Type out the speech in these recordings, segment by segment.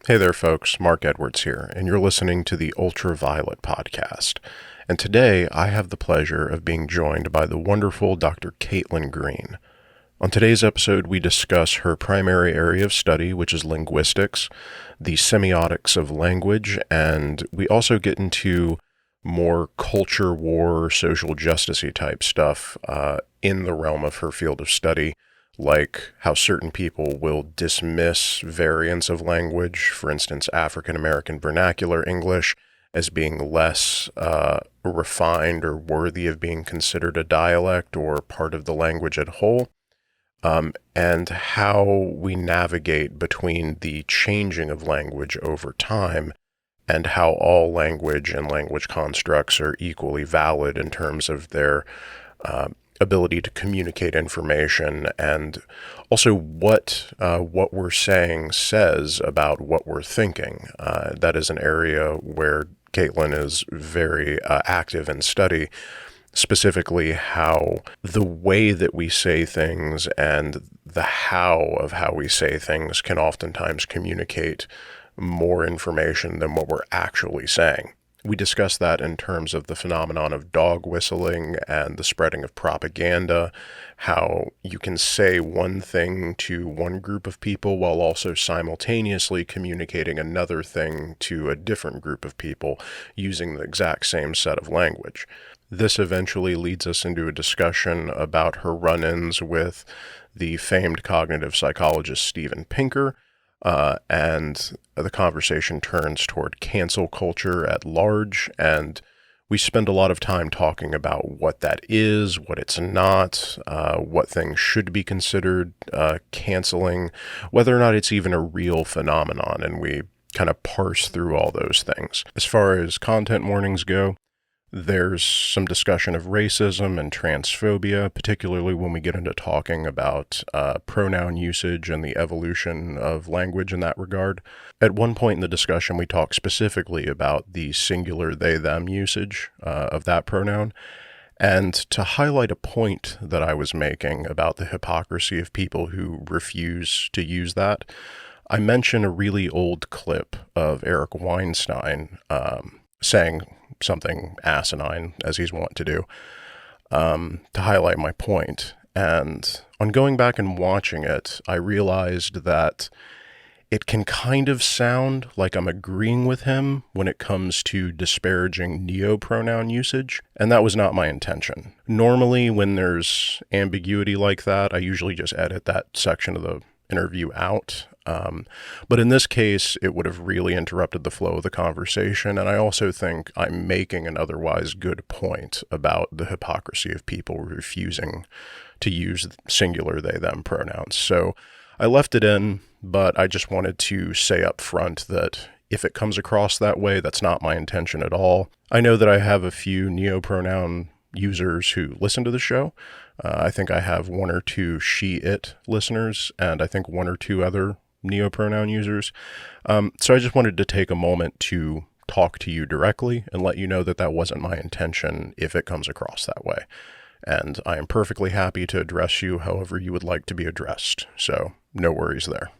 Hey there, folks. Mark Edwards here, and you're listening to the Ultraviolet Podcast. And today I have the pleasure of being joined by the wonderful Dr. Caitlin Green. On today's episode, we discuss her primary area of study, which is linguistics, the semiotics of language, and we also get into more culture war, social justice-y type stuff in the realm of her field of study, like how certain people will dismiss variants of language, for instance, African American vernacular English, as being less refined or worthy of being considered a dialect or part of the language as a whole, and how we navigate between the changing of language over time and how all language and language constructs are equally valid in terms of their ability to communicate information, and also what we're saying says about what we're thinking. That is an area where Caitlin is very active in study, specifically how the way that we say things and the how of how we say things can oftentimes communicate more information than what we're actually saying. We discuss that in terms of the phenomenon of dog whistling and the spreading of propaganda, how you can say one thing to one group of people while also simultaneously communicating another thing to a different group of people using the exact same set of language. This eventually leads us into a discussion about her run-ins with the famed cognitive psychologist Steven Pinker, and the conversation turns toward cancel culture at large, and we spend a lot of time talking about what that is, what it's not, what things should be considered canceling, whether or not it's even a real phenomenon, and we kind of parse through all those things. As far as content warnings go, there's some discussion of racism and transphobia, particularly when we get into talking about pronoun usage and the evolution of language in that regard. At one point in the discussion, we talk specifically about the singular they-them usage of that pronoun. And to highlight a point that I was making about the hypocrisy of people who refuse to use that, I mention a really old clip of Eric Weinstein saying something asinine, as he's wont to do, to highlight my point. And on going back and watching it, I realized that it can kind of sound like I'm agreeing with him when it comes to disparaging neopronoun usage, and that was not my intention. Normally, when there's ambiguity like that, I usually just edit that section of the interview out. But in this case, it would have really interrupted the flow of the conversation, and I also think I'm making an otherwise good point about the hypocrisy of people refusing to use singular they-them pronouns. So I left it in, but I just wanted to say up front that if it comes across that way, that's not my intention at all. I know that I have a few neopronoun users who listen to the show. I think I have one or two she/it listeners, and I think one or two other neopronoun users. So I just wanted to take a moment to talk to you directly and let you know that that wasn't my intention if it comes across that way. And I am perfectly happy to address you however you would like to be addressed. So no worries there.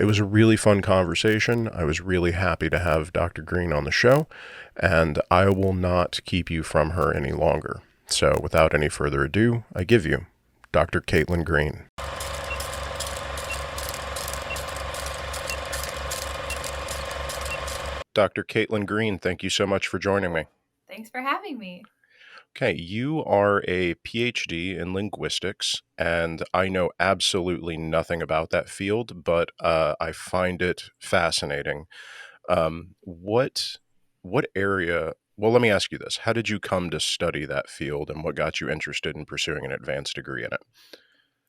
It was a really fun conversation. I was really happy to have Dr. Green on the show, and I will not keep you from her any longer. So without any further ado, I give you Dr. Caitlin Green. Dr. Caitlin Green, thank you so much for joining me. Thanks for having me. Okay, you are a PhD in linguistics, and I know absolutely nothing about that field, but I find it fascinating. What area? Well, let me ask you this: how did you come to study that field, and what got you interested in pursuing an advanced degree in it?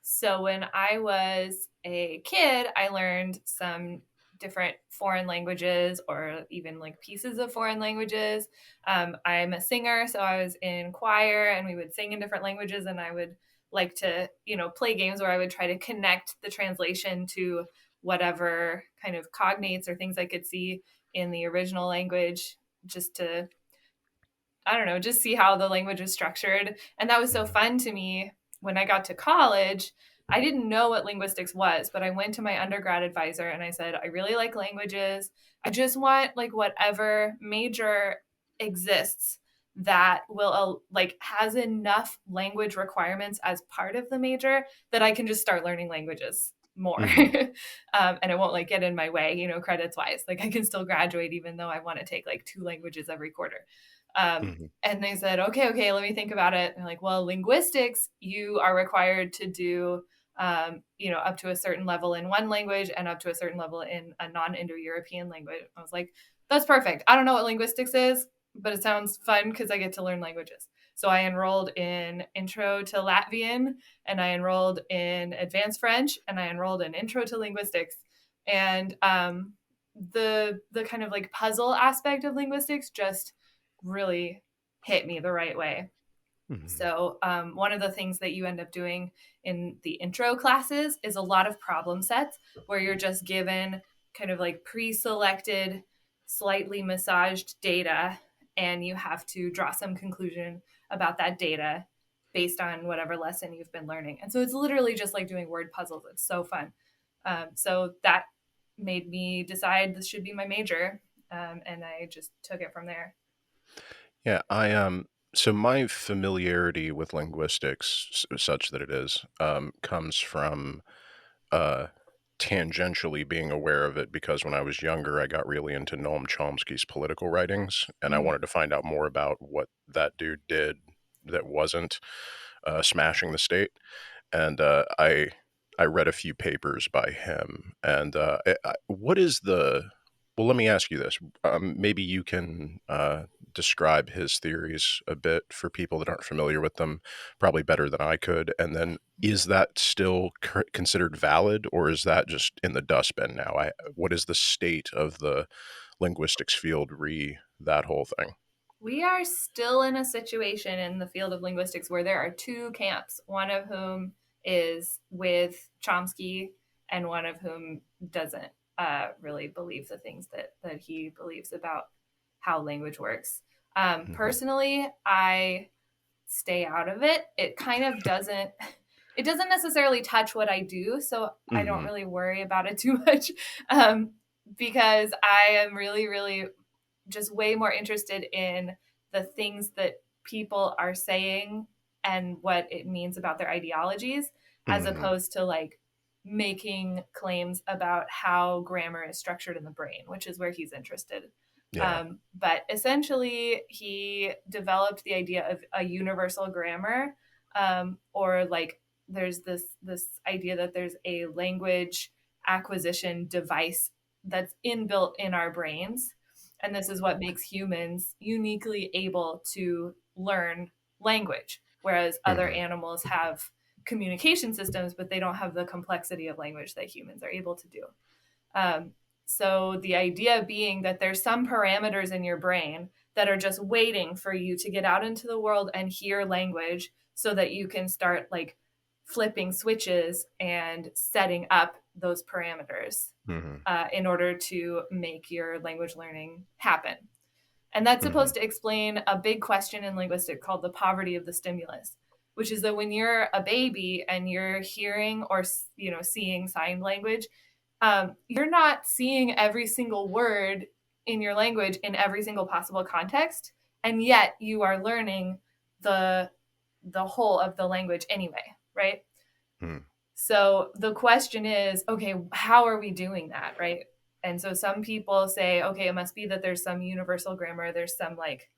So when I was a kid, I learned some different foreign languages, or even like pieces of foreign languages. I'm a singer, so I was in choir and we would sing in different languages, and I would like to, play games where I would try to connect the translation to whatever kind of cognates or things I could see in the original language, just to, I don't know, just see how the language was structured. And that was so fun to me when I got to college. I didn't know what linguistics was, but I went to my undergrad advisor and I said, I really like languages. I just want like whatever major exists that will like has enough language requirements as part of the major that I can just start learning languages more. Mm-hmm. And it won't like get in my way, you know, credits wise. Like I can still graduate even though I want to take like 2 languages every quarter. Mm-hmm. And they said, okay, let me think about it. And I'm like, well, linguistics, you are required to do, you know, up to a certain level in one language and up to a certain level in a non-Indo-European language. I was like, that's perfect. I don't know what linguistics is, but it sounds fun because I get to learn languages. So I enrolled in Intro to Latvian, and I enrolled in Advanced French, and I enrolled in Intro to Linguistics. And the kind of like puzzle aspect of linguistics just really hit me the right way. Mm-hmm. So one of the things that you end up doing in the intro classes is a lot of problem sets where you're just given kind of like pre-selected, slightly massaged data, and you have to draw some conclusion about that data based on whatever lesson you've been learning. And so it's literally just like doing word puzzles. It's so fun. So that made me decide this should be my major, and I just took it from there. Yeah, so my familiarity with linguistics, such that it is, comes from uh, tangentially being aware of it because when I was younger, I got really into Noam Chomsky's political writings, and I Mm. wanted to find out more about what that dude did that wasn't smashing the state. And I read a few papers by him. And what is the? Well, let me ask you this. Maybe you can describe his theories a bit for people that aren't familiar with them, probably better than I could. And then, is that still considered valid, or is that just in the dustbin now? What is the state of the linguistics field re that whole thing? We are still in a situation in the field of linguistics where there are 2 camps, one of whom is with Chomsky and one of whom doesn't really believe the things that he believes about how language works. Mm-hmm. Personally, I stay out of it. It kind of doesn't. It doesn't necessarily touch what I do, so I don't Mm-hmm. really worry about it too much, um, because I am really, really just way more interested in the things that people are saying and what it means about their ideologies, as Mm-hmm. opposed to like making claims about how grammar is structured in the brain, which is where he's interested. Yeah. But essentially, he developed the idea of a universal grammar, or like there's this idea that there's a language acquisition device that's inbuilt in our brains, and this is what makes humans uniquely able to learn language, whereas other Mm-hmm. animals have communication systems, but they don't have the complexity of language that humans are able to do. Um, so the idea being that there's some parameters in your brain that are just waiting for you to get out into the world and hear language so that you can start like flipping switches and setting up those parameters Mm-hmm. in order to make your language learning happen. And that's Mm-hmm. supposed to explain a big question in linguistics called the poverty of the stimulus, which is that when you're a baby and you're hearing or seeing sign language, you're not seeing every single word in your language in every single possible context, and yet you are learning the the whole of the language anyway, right? Mm-hmm. So the question is, okay, how are we doing that, right? And so some people say, okay, it must be that there's some universal grammar, there's some like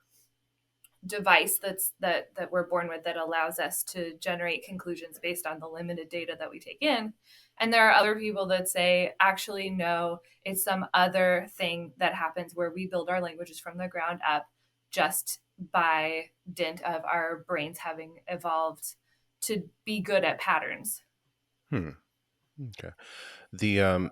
device that we're born with that allows us to generate conclusions based on the limited data that we take in. And there are other people that say, actually, no, it's some other thing that happens where we build our languages from the ground up just by dint of our brains having evolved to be good at patterns. Hmm. Okay. The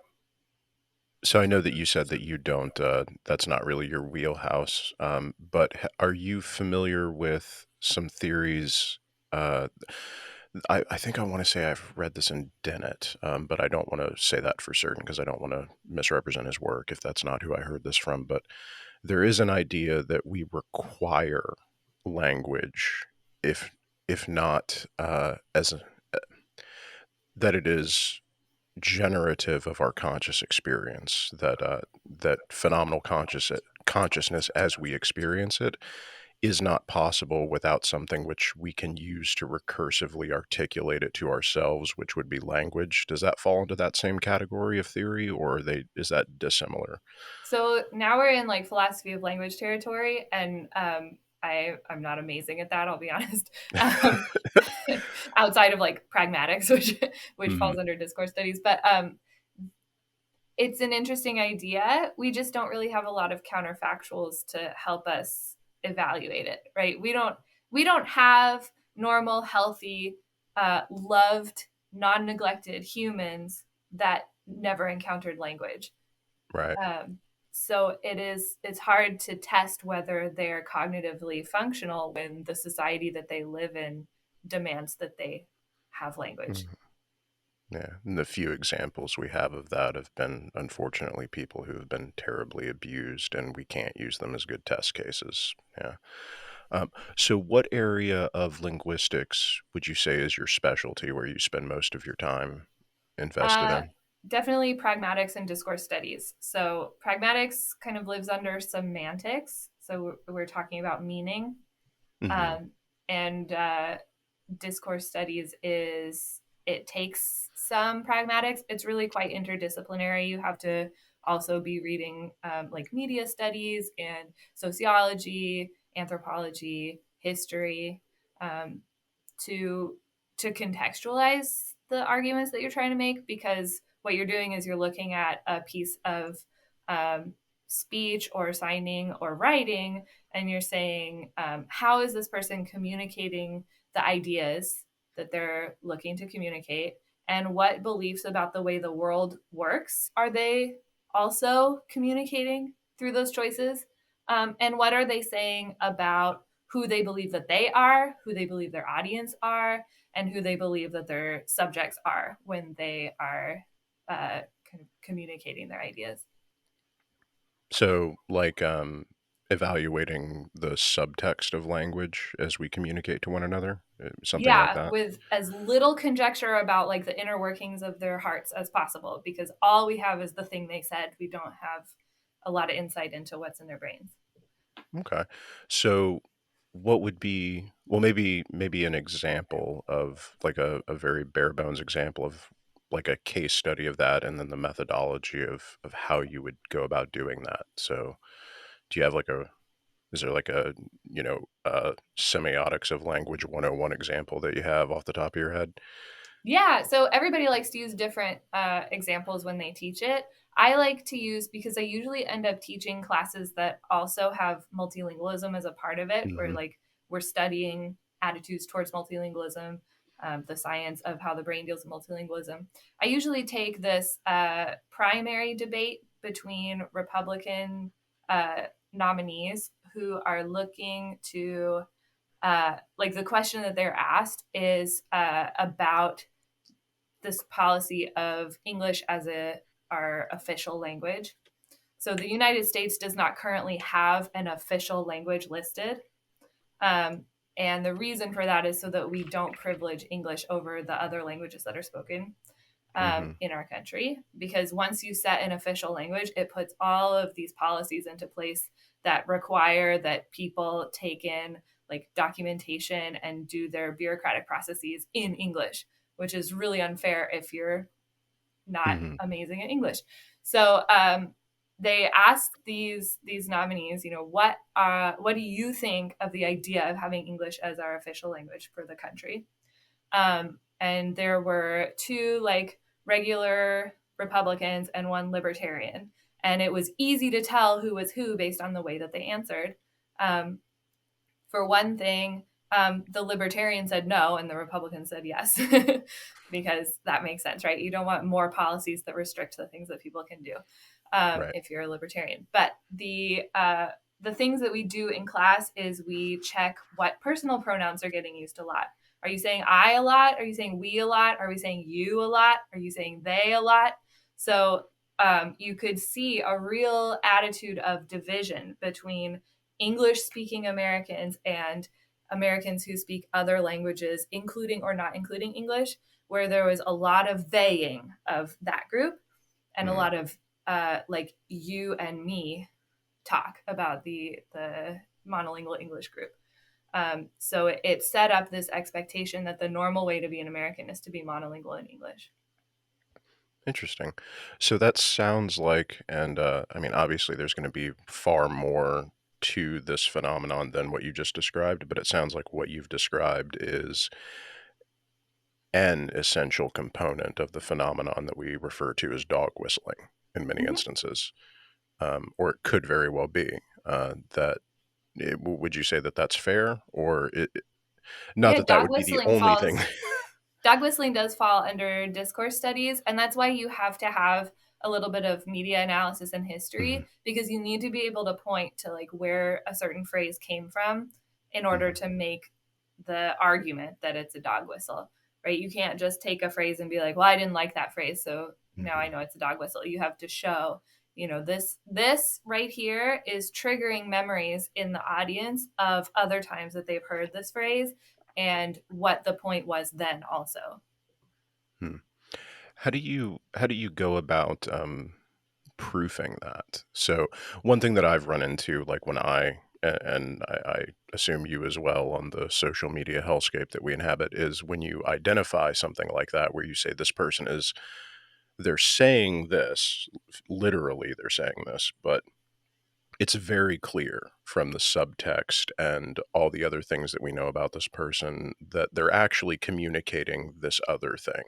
So I know that you said that you don't, that's not really your wheelhouse, but are you familiar with some theories? Uh, I think I want to say I've read this in Dennett, but I don't want to say that for certain because I don't want to misrepresent his work if that's not who I heard this from. But there is an idea that we require language, if if not as that it is generative of our conscious experience, that phenomenal consciousness as we experience it is not possible without something which we can use to recursively articulate it to ourselves, which would be language. Does that fall into that same category of theory, or is that dissimilar? So now we're in like philosophy of language territory, and I'm not amazing at that, I'll be honest. Um, outside of like pragmatics, which Mhm. falls under discourse studies, but it's an interesting idea. We just don't really have a lot of counterfactuals to help us evaluate it, right? We don't have normal, healthy, loved, non-neglected humans that never encountered language. Right. Um, so it's hard to test whether they're cognitively functional when the society that they live in demands that they have language. Mhm. Yeah, and the few examples we have of that have been, unfortunately, people who have been terribly abused, and we can't use them as good test cases. Yeah. So, what area of linguistics would you say is your specialty, where you spend most of your time invested Uh, in? Definitely pragmatics and discourse studies. So pragmatics kind of lives under semantics. So we're talking about meaning. Hmm. Um, and discourse studies is it takes some pragmatics. It's really quite interdisciplinary. You have to also be reading like media studies and sociology, anthropology, history, um, to to contextualize the arguments that you're trying to make, because what you're doing is you're looking at a piece of um, speech or signing or writing, and you're saying, how is this person communicating the ideas that they're looking to communicate, and what beliefs about the way the world works are they also communicating through those choices, and what are they saying about who they believe that they are, who they believe their audience are, and who they believe that their subjects are when they are kind of communicating their ideas. So, like, evaluating the subtext of language as we communicate to one another, something like Yeah, that. with as little conjecture about like the inner workings of their hearts as possible, because all we have is the thing they said. We don't have a lot of insight into what's in their brains. Okay. So, what would be, well, maybe an example of like a very bare bones example of like a case study of that, and then the methodology of how you would go about doing that. So, do you have like a is there like a, semiotics of language 101 example that you have off the top of your head? Yeah, so everybody likes to use different examples when they teach it. I like to use, because I usually end up teaching classes that also have multilingualism as a part of it, where Hmm. like we're studying attitudes towards multilingualism, the science of how the brain deals with multilingualism. I usually take this primary debate between Republican nominees who are looking to like the question that they're asked is about this policy of English as our official language. So the United States does not currently have an official language listed. Um, and the reason for that is so that we don't privilege English over the other languages that are spoken Hmm. in our country. Because once you set an official language, it puts all of these policies into place that require that people take in like documentation and do their bureaucratic processes in English, which is really unfair if you're not Hmm. amazing at English. So they asked these nominees, what do you think of the idea of having English as our official language for the country? And there were two like regular Republicans and one libertarian, and it was easy to tell who was who based on the way that they answered. Um, for one thing, the libertarian said no, and the Republican said yes, because that makes sense, right? You don't want more policies that restrict the things that people can do Right. if you're a libertarian. But the things that we do in class is we check what personal pronouns are getting used a lot. Are you saying I a lot? Are you saying we a lot? Are we saying you a lot? Are you saying they a lot? So you could see a real attitude of division between English speaking Americans and Americans who speak other languages, including or not including English, where there was a lot of theying of that group and a Mm. lot of like you and me talk about the monolingual English group. So it set up this expectation that the normal way to be an American is to be monolingual in English. Interesting. So that sounds like, and I mean, obviously, there's going to be far more to this phenomenon than what you just described, but it sounds like what you've described is an essential component of the phenomenon that we refer to as dog whistling in many Mm-hmm. instances, or it could very well be that. Would you say that that's fair, or not Yeah, that that would be the only thing? dog whistling does fall under discourse studies, and that's why you have to have a little bit of media analysis and Mhm, history, because you need to be able to point to like where a certain phrase came from in order mhm, to make the argument that it's a dog whistle, right? You can't just take a phrase and be like, well, I didn't like that phrase, so now I mhm, know it's a dog whistle. You have to show, this right here is triggering memories in the audience of other times that they've heard this phrase and what the point was then also. hmm. How do you go about proofing that? So one thing that I've run into, like when and I assume you as well on the social media hellscape that we inhabit, is when you identify something like that, where you say this person is they're saying this, literally they're saying this, but it's very clear from the subtext and all the other things that we know about this person that they're actually communicating this other thing.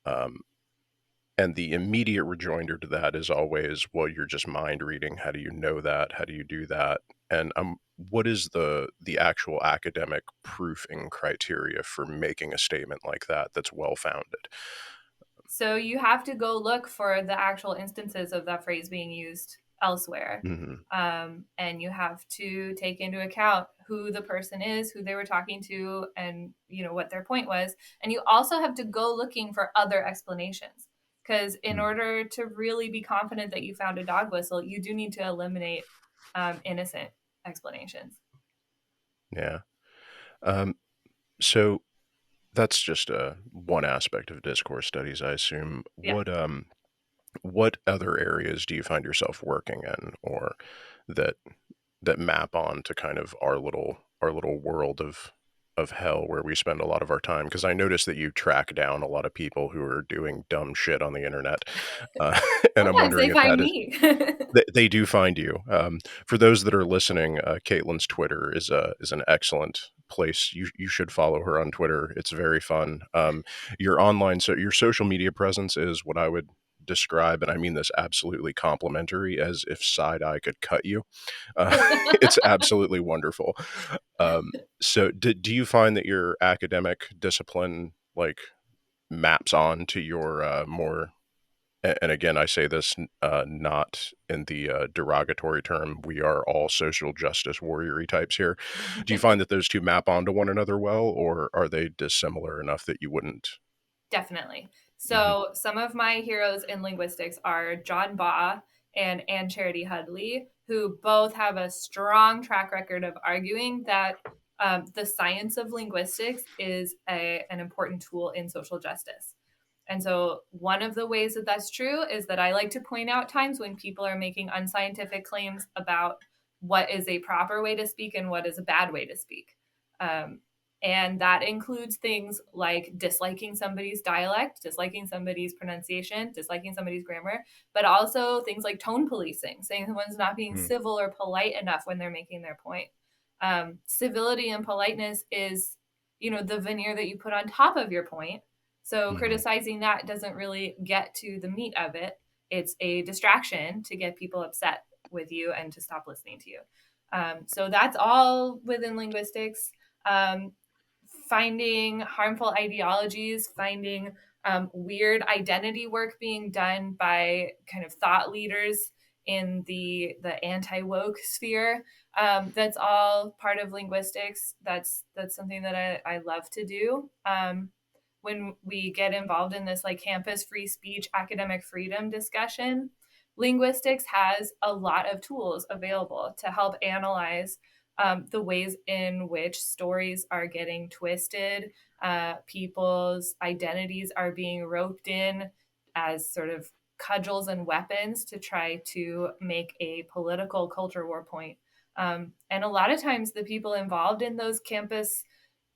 Um, and the immediate rejoinder to that is always, well, you're just mind reading. How do you know that? How do you do that? And what is the actual academic proofing criteria for making a statement like that that's well founded? So you have to go look for the actual instances of that phrase being used elsewhere. Hmm. And you have to take into account who the person is, who they were talking to, and what their point was. And you also have to go looking for other explanations. Because in order to really be confident that you found a dog whistle, you do need to eliminate innocent explanations. Yeah. Um, so that's just one aspect of discourse studies, I assume. Yeah. What other areas do you find yourself working in, or that map on to kind of our little world of hell where we spend a lot of our time? Because I noticed that you track down a lot of people who are doing dumb shit on the internet, uh, and I'm Sometimes wondering they if find that is me. they do find you. For those that are listening, Caitlin's Twitter is an excellent place. You should follow her on Twitter. It's very fun. Your social media presence is what I would describe, and I mean this absolutely complimentary, as if side eye could cut you. Uh, it's absolutely wonderful. So, do you find that your academic discipline like maps on to your more and again, I say this not in the derogatory term. We are all social justice warrior types here. Do you find that those two map onto one another well, or are they dissimilar enough that you wouldn't? Definitely. Mhm, So some of my heroes in linguistics are John Baugh and Anne Charity Hudley, who both have a strong track record of arguing that the science of linguistics is an important tool in social justice. And so, one of the ways that that's true is that I like to point out times when people are making unscientific claims about what is a proper way to speak and what is a bad way to speak. Um, and that includes things like disliking somebody's dialect, disliking somebody's pronunciation, disliking somebody's grammar, but also things like tone policing, saying someone's not being mhm, civil or polite enough when they're making their point. Civility and politeness is, the veneer that you put on top of your point. So mhm, criticizing that doesn't really get to the meat of it. It's a distraction to get people upset with you and to stop listening to you. So that's all within linguistics. Um, Finding harmful ideologies, finding weird identity work being done by kind of thought leaders in the anti woke sphere. That's all part of linguistics. That's something that I love to do. When we get involved in this like campus free speech, academic freedom discussion, linguistics has a lot of tools available to help analyze the ways in which stories are getting twisted, people's identities are being roped in as sort of cudgels and weapons to try to make a political culture war point. And a lot of times the people involved in those campus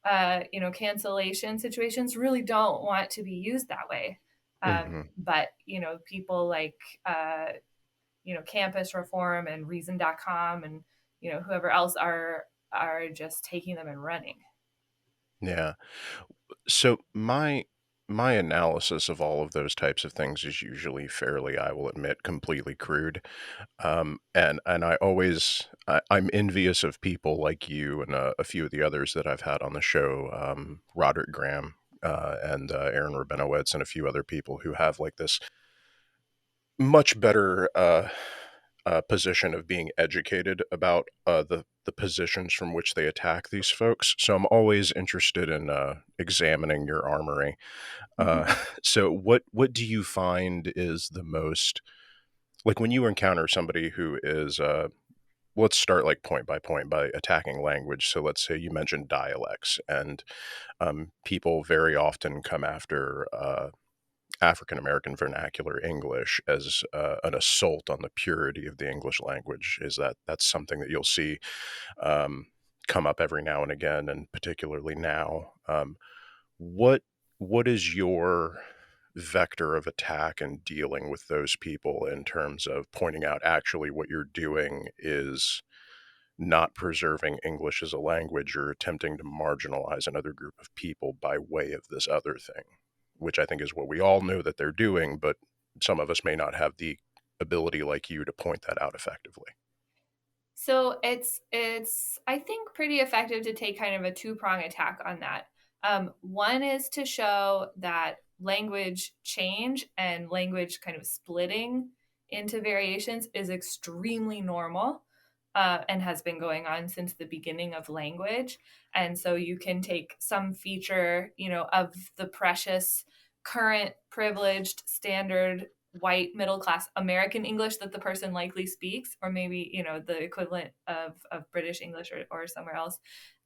cancellation situations really don't want to be used that way. Mm-hmm. But, people like, Campus Reform and Reason.com and, whoever else are just taking them and running. Yeah. So my analysis of all of those types of things is usually fairly, I will admit, completely crude. And I'm envious of people like you and a few of the others that I've had on the show, Roderick Graham and Aaron Rabinowitz and a few other people who have like this much better position of being educated about the positions from which they attack these folks. So I'm always interested in examining your armory. Uh, so what do you find is the most, like when you encounter somebody who is let's start like point by point by attacking language. So let's say you mentioned dialects, and people very often come after African American vernacular English as an assault on the purity of the English language. That's something that you'll see um, come up every now and again, and particularly now. What what is your vector of attack and dealing with those people in terms of pointing out actually what you're doing is not preserving English as a language or attempting to marginalize another group of people by way of this other thing, which I think is what we all know that they're doing, but some of us may not have the ability like you to point that out effectively. So it's I think pretty effective to take kind of a two-prong attack on that. One is to show that language change and language kind of splitting into variations is extremely normal, and has been going on since the beginning of language. And so you can take some feature, of the precious current privileged standard white middle class American English that the person likely speaks, or maybe, the equivalent of British English, or somewhere else,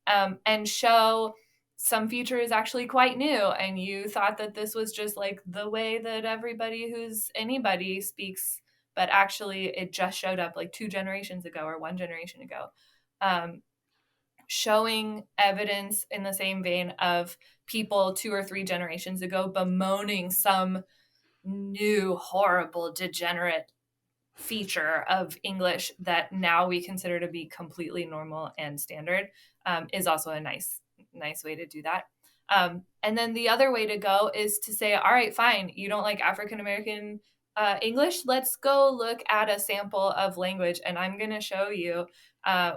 and show some feature is actually quite new. And you thought that this was just like the way that everybody who's anybody speaks, but actually it just showed up like 2 generations ago or 1 generation ago. Um, Showing evidence in the same vein of people 2 or 3 generations ago bemoaning some new, horrible, degenerate feature of English that now we consider to be completely normal and standard, is also a nice way to do that. And then the other way to go is to say, all right, fine, you don't like African American English. Let's go look at a sample of language, and I'm going to show you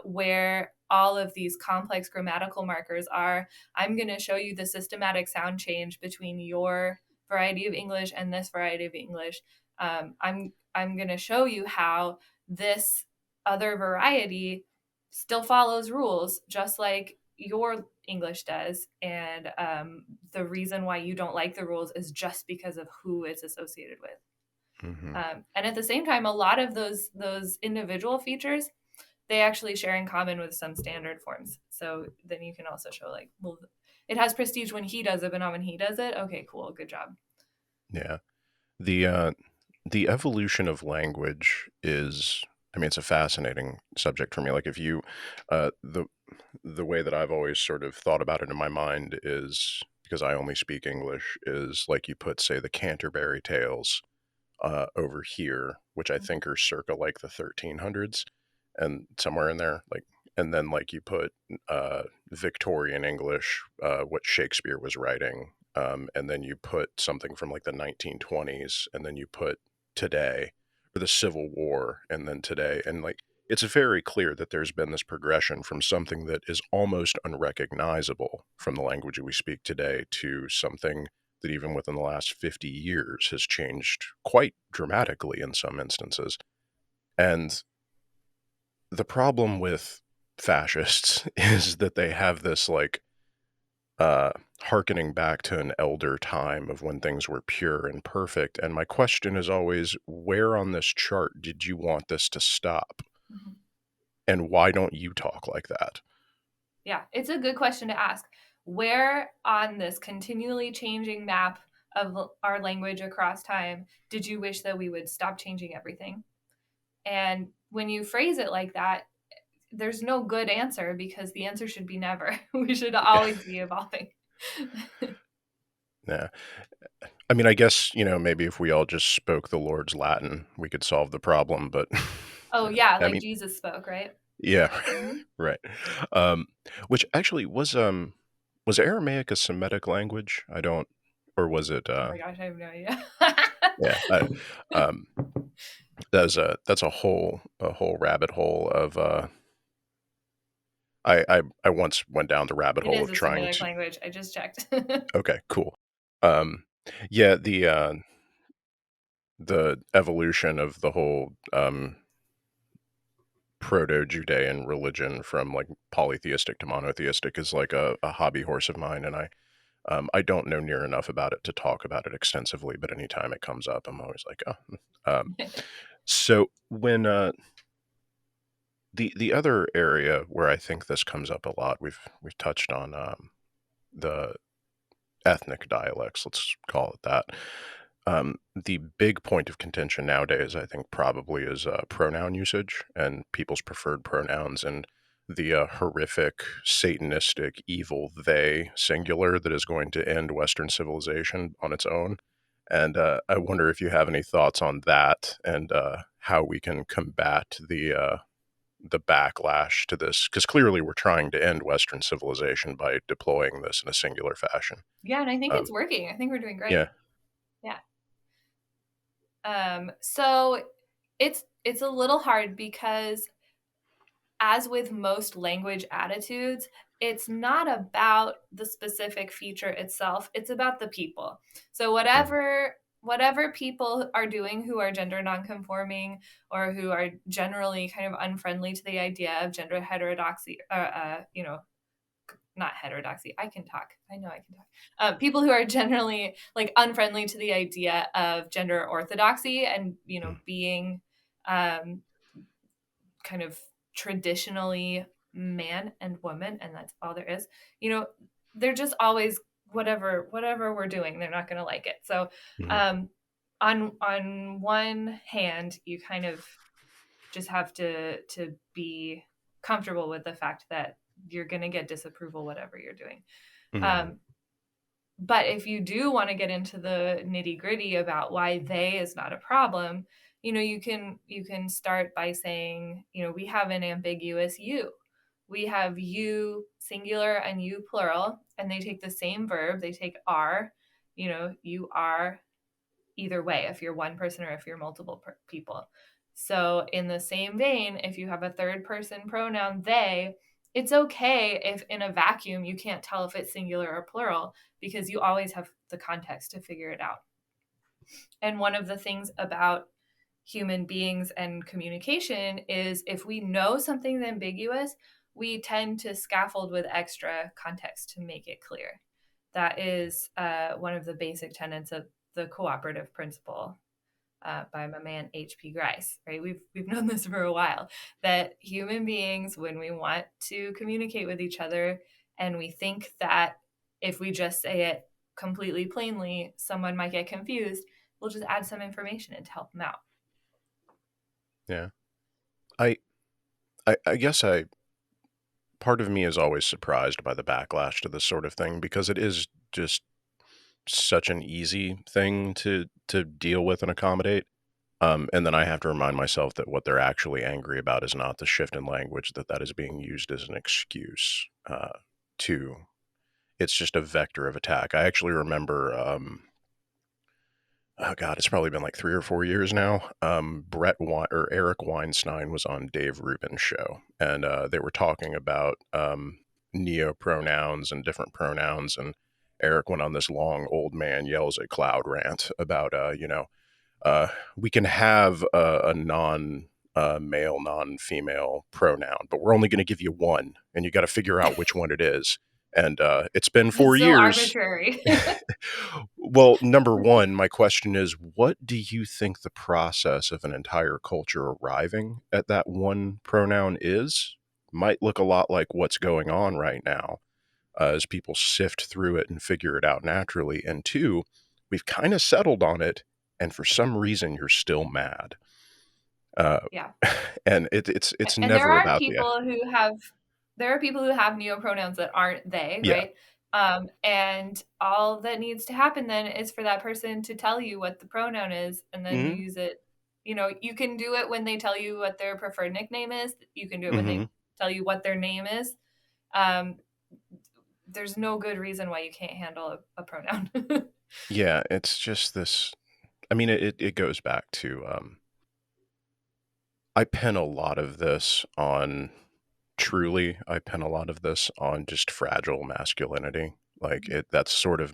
where all of these complex grammatical markers are. I'm going to show you the systematic sound change between your variety of English and this variety of English. I'm going to show you how this other variety still follows rules, just like your English does. And the reason why you don't like the rules is just because of who it's associated with. Mm-hmm. And at the same time, a lot of those individual features, they actually share in common with some standard forms. So then you can also show like, well, it has prestige when he does it, but not when he does it. Okay, cool, good job. Yeah. The evolution of language is, I mean, it's a fascinating subject for me. Like if you the way that I've always sort of thought about it in my mind is, because I only speak English, is like you put, say, the Canterbury Tales over here, which I think are circa like the 1300s and somewhere in there, like, and then like you put Victorian English, what Shakespeare was writing, and then you put something from like the 1920s, and then you put today, or the Civil War, and then today, and like it's very clear that there's been this progression from something that is almost unrecognizable from the language we speak today to something that even within the last 50 years has changed quite dramatically in some instances. And the problem with fascists is that they have this like hearkening back to an elder time of when things were pure and perfect. And my question is always, where on this chart did you want this to stop? Mm-hmm. And why don't you talk like that? Yeah, it's a good question to ask. Where on this continually changing map of our language across time did you wish that we would stop changing everything? And when you phrase it like that, there's no good answer because the answer should be never. We should Yeah. always be evolving. Yeah. I mean, I guess, maybe if we all just spoke the Lord's Latin, we could solve the problem, but Oh, yeah, I like mean, Jesus spoke, right? yeah, Mhm. right. Um, which actually was Aramaic a Semitic language? I don't, or was it, Oh my gosh, I have no idea. yeah, um, that's a whole rabbit hole of, I once went down the rabbit It hole is of a trying Semitic to, language. I just checked. okay, cool. Um, yeah, the evolution of the whole, proto-Judean religion from like polytheistic to monotheistic is like a hobby horse of mine, and I don't know near enough about it to talk about it extensively, but anytime it comes up, I'm always like, oh. So when the other area where I think this comes up a lot, we've touched on the ethnic dialects, let's call it that. The big point of contention nowadays, I think, probably is pronoun usage and people's preferred pronouns and the horrific, satanistic, evil they singular that is going to end Western civilization on its own. And I wonder if you have any thoughts on that and how we can combat the backlash to this, because clearly we're trying to end Western civilization by deploying this in a singular fashion. Yeah, and I think Um, it's working. I think we're doing great. yeah. Yeah. So it's a little hard because as with most language attitudes, it's not about the specific feature itself, it's about the people. So Mm, whatever people are doing who are gender nonconforming or who are generally kind of unfriendly to the idea of gender heterodoxy, not heterodoxy. I can talk. I know I can talk. People who are generally like unfriendly to the idea of gender orthodoxy and mm, being um, kind of traditionally man and woman, and that's all there is. They're just always whatever we're doing, they're not going to like it. So, mhm, um, on one hand, you kind of just have to be comfortable with the fact that you're going to get disapproval whatever you're doing. mhm, Um, but if you do want to get into the nitty gritty about why they is not a problem, you can start by saying, we have an ambiguous you. We have you singular and you plural, and they take the same verb. They take are. You are either way if you're one person or if you're multiple people. So, in the same vein, if you have a third person pronoun they, it's okay if in a vacuum you can't tell if it's singular or plural because you always have the context to figure it out. And one of the things about human beings and communication is if we know something's ambiguous, we tend to scaffold with extra context to make it clear. That is one of the basic tenets of the cooperative principle by my man H.P. Grice. Right, we've known this for a while that human beings, when we want to communicate with each other, and we think that if we just say it completely plainly, someone might get confused, we'll just add some information in to help them out. yeah. I, I guess part of me is always surprised by the backlash to this sort of thing because it is just such an easy thing to deal with and accommodate. And then I have to remind myself that what they're actually angry about is not the shift in language, that is being used as an excuse to. It's just a vector of attack. I actually remember, oh God, it's probably been like 3 or 4 years now. Or Eric Weinstein was on Dave Rubin's show, and they were talking about neo pronouns and different pronouns. And Eric went on this long old man yells at cloud rant about, uh, we can have a non male, non female pronoun, but we're only going to give you one, and you got to figure out which one it is. And it's been It's 4 so years. arbitrary. Well, number one, my question is, what do you think the process of an entire culture arriving at that one pronoun is? Might look a lot like what's going on right now, as people sift through it and figure it out naturally. And two, we've kind of settled on it, and for some reason, you're still mad. Uh, Yeah. and it's And there never are about the people who have neopronouns that aren't they, yeah. right? And all that needs to happen then is for that person to tell you what the pronoun is, and then you Mm-hmm. use it. You can do it when they tell you what their preferred nickname is. You can do it when Mm-hmm. they tell you what their name is. Um, there's no good reason why you can't handle a pronoun. Yeah, it's just this. I mean, it goes back to I pin a lot of this on I pin a lot of this on just fragile masculinity. Like that's sort of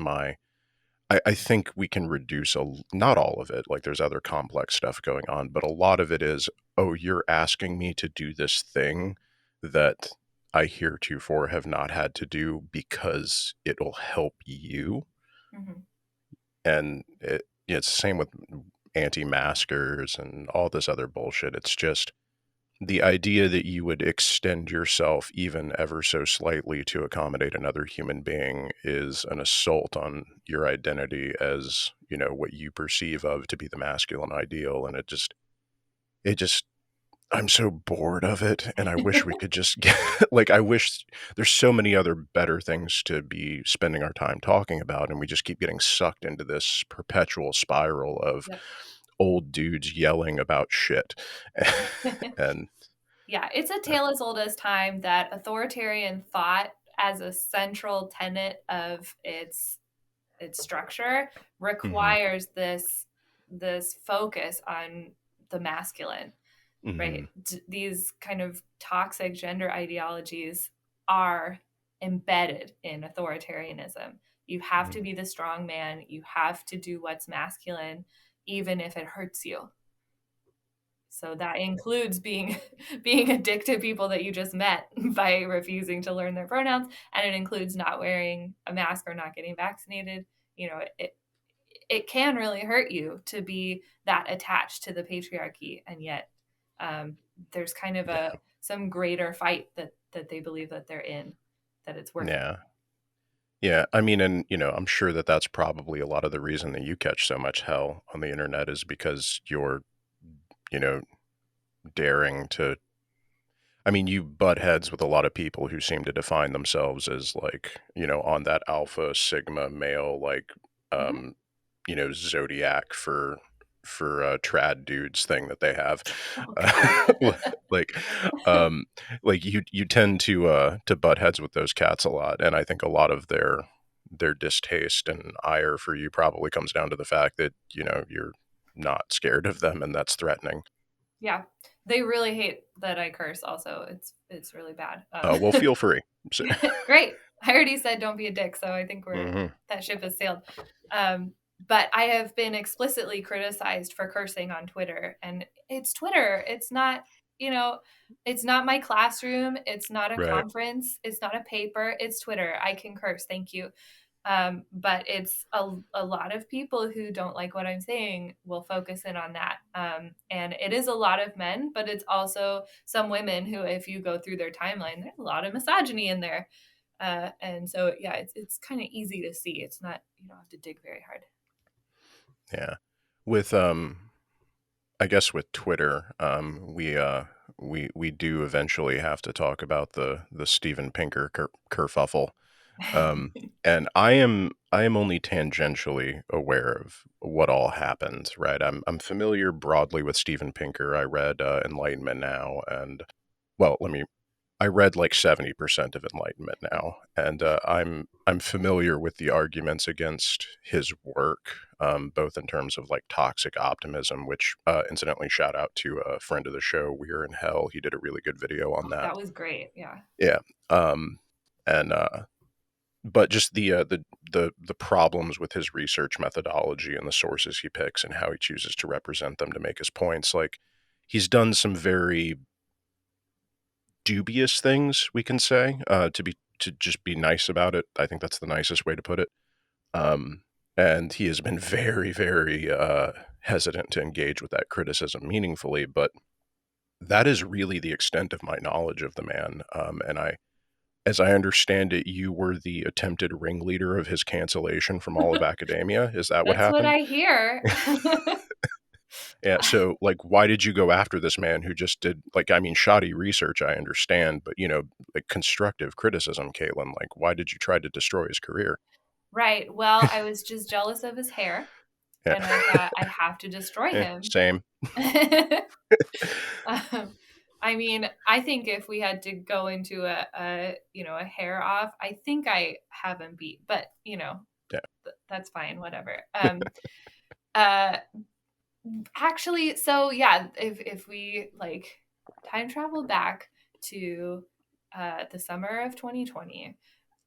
I think we can reduce not all of it. Like there's other complex stuff going on, but a lot of it is, oh, you're asking me to do this thing that I heretofore have not had to do because it'll help you. Mhm. And it's the same with anti-maskers and all this other bullshit. It's just the idea that you would extend yourself even ever so slightly to accommodate another human being is an assault on your identity as, what you perceive of to be the masculine ideal. And it just, I'm so bored of it. And I wish we could just get, like, I wish there's so many other better things to be spending our time talking about. And we just keep getting sucked into this perpetual spiral of Yep. old dudes yelling about shit. And Yeah, it's a tale as old as time that authoritarian thought as a central tenet of its structure mhm, requires this focus on the masculine, right? mhm, These kind of toxic gender ideologies are embedded in authoritarianism. You have to mhm. be the strong man, you have to do what's masculine even if it hurts you. So that includes being being a dick to people that you just met by refusing to learn their pronouns, and it includes not wearing a mask or not getting vaccinated. It can really hurt you to be that attached to the patriarchy, and yet there's kind of Yeah. a some greater fight that they believe that they're in, that it's worth it. Yeah. Yeah. I mean, and, I'm sure that that's probably a lot of the reason that you catch so much hell on the internet is because you're, you know, daring to. I mean, you butt heads with a lot of people who seem to define themselves as like, on that alpha sigma male, like, Mhm. um, zodiac for trad dudes thing that they have. Oh God. Uh, like, um, like you tend to butt heads with those cats a lot, and I think a lot of their distaste and ire for you probably comes down to the fact that you're not scared of them, and that's threatening. Yeah, they really hate that I curse. Also, it's really bad. Well, feel free. So, Great. I already said don't be a dick, so I think mhm. that ship has sailed. But I have been explicitly criticized for cursing on Twitter, and it's Twitter. It's not, you know, it's not my classroom. It's not a Right. conference. It's not a paper. It's Twitter. I can curse. Thank you. But it's a lot of people who don't like what I'm saying will focus in on that. And it is a lot of men, but it's also some women who, if you go through their timeline, there's a lot of misogyny in there. And so, yeah, it's kind of easy to see. It's not, you don't have to dig very hard. Yeah. With I guess with Twitter, we do eventually have to talk about the Steven Pinker kerfuffle. Um, and I am only tangentially aware of what all happened, right? I'm familiar broadly with Steven Pinker. I read Enlightenment Now, and well, I read like 70% of Enlightenment Now, and I'm familiar with the arguments against his work, both in terms of like toxic optimism, which incidentally shout out to a friend of the show, We're in Hell. He did a really good video on that. That was great. Yeah. Yeah. And but just the problems with his research methodology and the sources he picks and how he chooses to represent them to make his points, like he's done some very dubious things, we can say, to be to just be nice about it. I think that's the nicest way to put it. And he has been very, very hesitant to engage with that criticism meaningfully, but that is really the extent of my knowledge of the man. As I understand it, you were the attempted ringleader of his cancellation from all of academia. Is that what That's what happened? I hear. Yeah. So, like, why did you go after this man who just did, like, I mean, shoddy research, I understand, but, like constructive criticism, Caitlin, like, why did you try to destroy his career? Right. Well, I was just jealous of his hair, Yeah. and I thought I have to destroy him. Same. I mean, I think if we had to go into a hair off, I think I have him beat, but Yeah. that's fine, whatever. Uh, Actually, so yeah, if we like time travel back to the summer of 2020,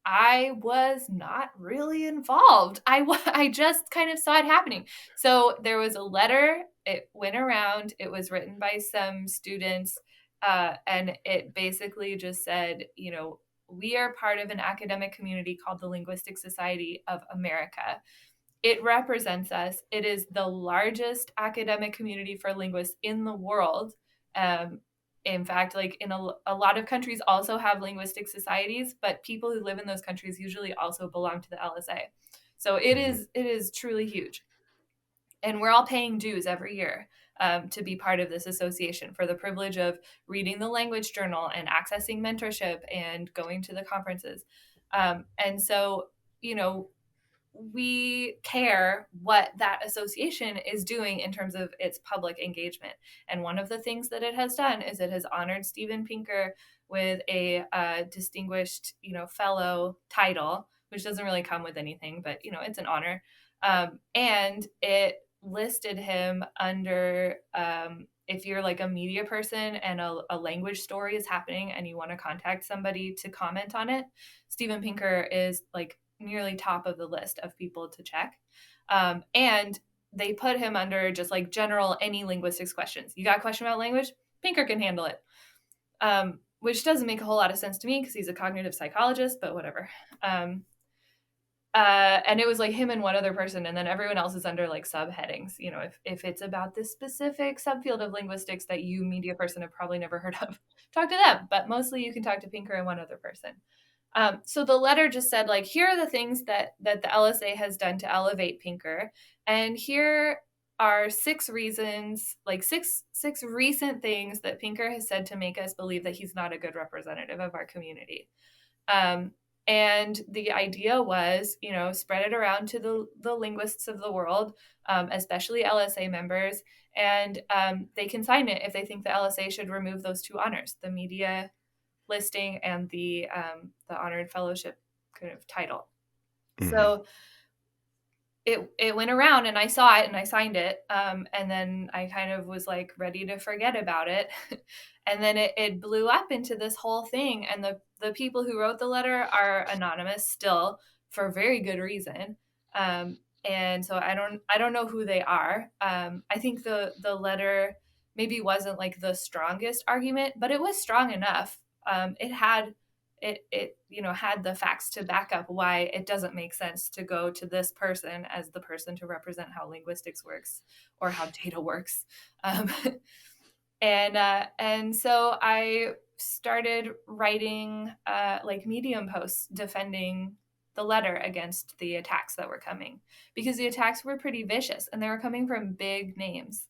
I was not really involved. I just kind of saw it happening. So there was a letter. It went around. It was written by some students, and it basically just said, we are part of an academic community called the Linguistics Society of America. It represents us. It is the largest academic community for linguists in the world. In fact, like in a lot of countries also have linguistic societies, but people who live in those countries usually also belong to the LSA. So it is truly huge. And we're all paying dues every year to be part of this association for the privilege of reading the language journal and accessing mentorship and going to the conferences. And so, you know, we care what that association is doing in terms of its public engagement. And one of the things that it has done is it has honored Steven Pinker with a distinguished, fellow title, which doesn't really come with anything, but it's an honor. And it listed him under if you're like a media person and a language story is happening and you want to contact somebody to comment on it, Steven Pinker is like nearly top of the list of people to check. And they put him under just like general any linguistics questions. You got a question about language? Pinker can handle it. Which doesn't make a whole lot of sense to me because he's a cognitive psychologist, but whatever. And it was like him and one other person, and then everyone else is under like subheadings. If it's about this specific subfield of linguistics that you media person have probably never heard of, talk to them. But mostly you can talk to Pinker and one other person. So the letter just said, like, here are the things that the LSA has done to elevate Pinker, and here are 6 reasons, like six recent things that Pinker has said to make us believe that he's not a good representative of our community. And the idea was, spread it around to the linguists of the world, especially LSA members, and they can sign it if they think the LSA should remove those 2 honors, the media listing and the honored fellowship kind of title. Mm-hmm. So it went around and I saw it and I signed it. And then I kind of was like ready to forget about it. And then it blew up into this whole thing. And the people who wrote the letter are anonymous still for very good reason. And so I don't know who they are. I think the letter maybe wasn't like the strongest argument, but it was strong enough. It had had the facts to back up why it doesn't make sense to go to this person as the person to represent how linguistics works or how data works. And so I started writing like Medium posts defending the letter against the attacks that were coming, because the attacks were pretty vicious and they were coming from big names.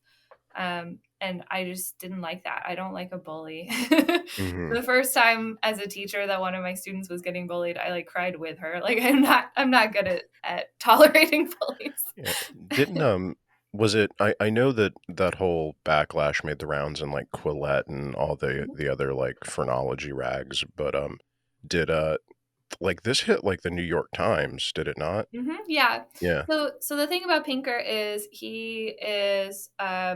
And I just didn't like that. I don't like a bully. Mm-hmm. The first time as a teacher that one of my students was getting bullied, I like cried with her. Like I'm not good at tolerating bullies. Yeah. Didn't was it I know that whole backlash made the rounds in like Quillette and all the other like phrenology rags, but did like this hit like the New York Times, did it not? Mm-hmm, yeah. Yeah. So the thing about Pinker is he is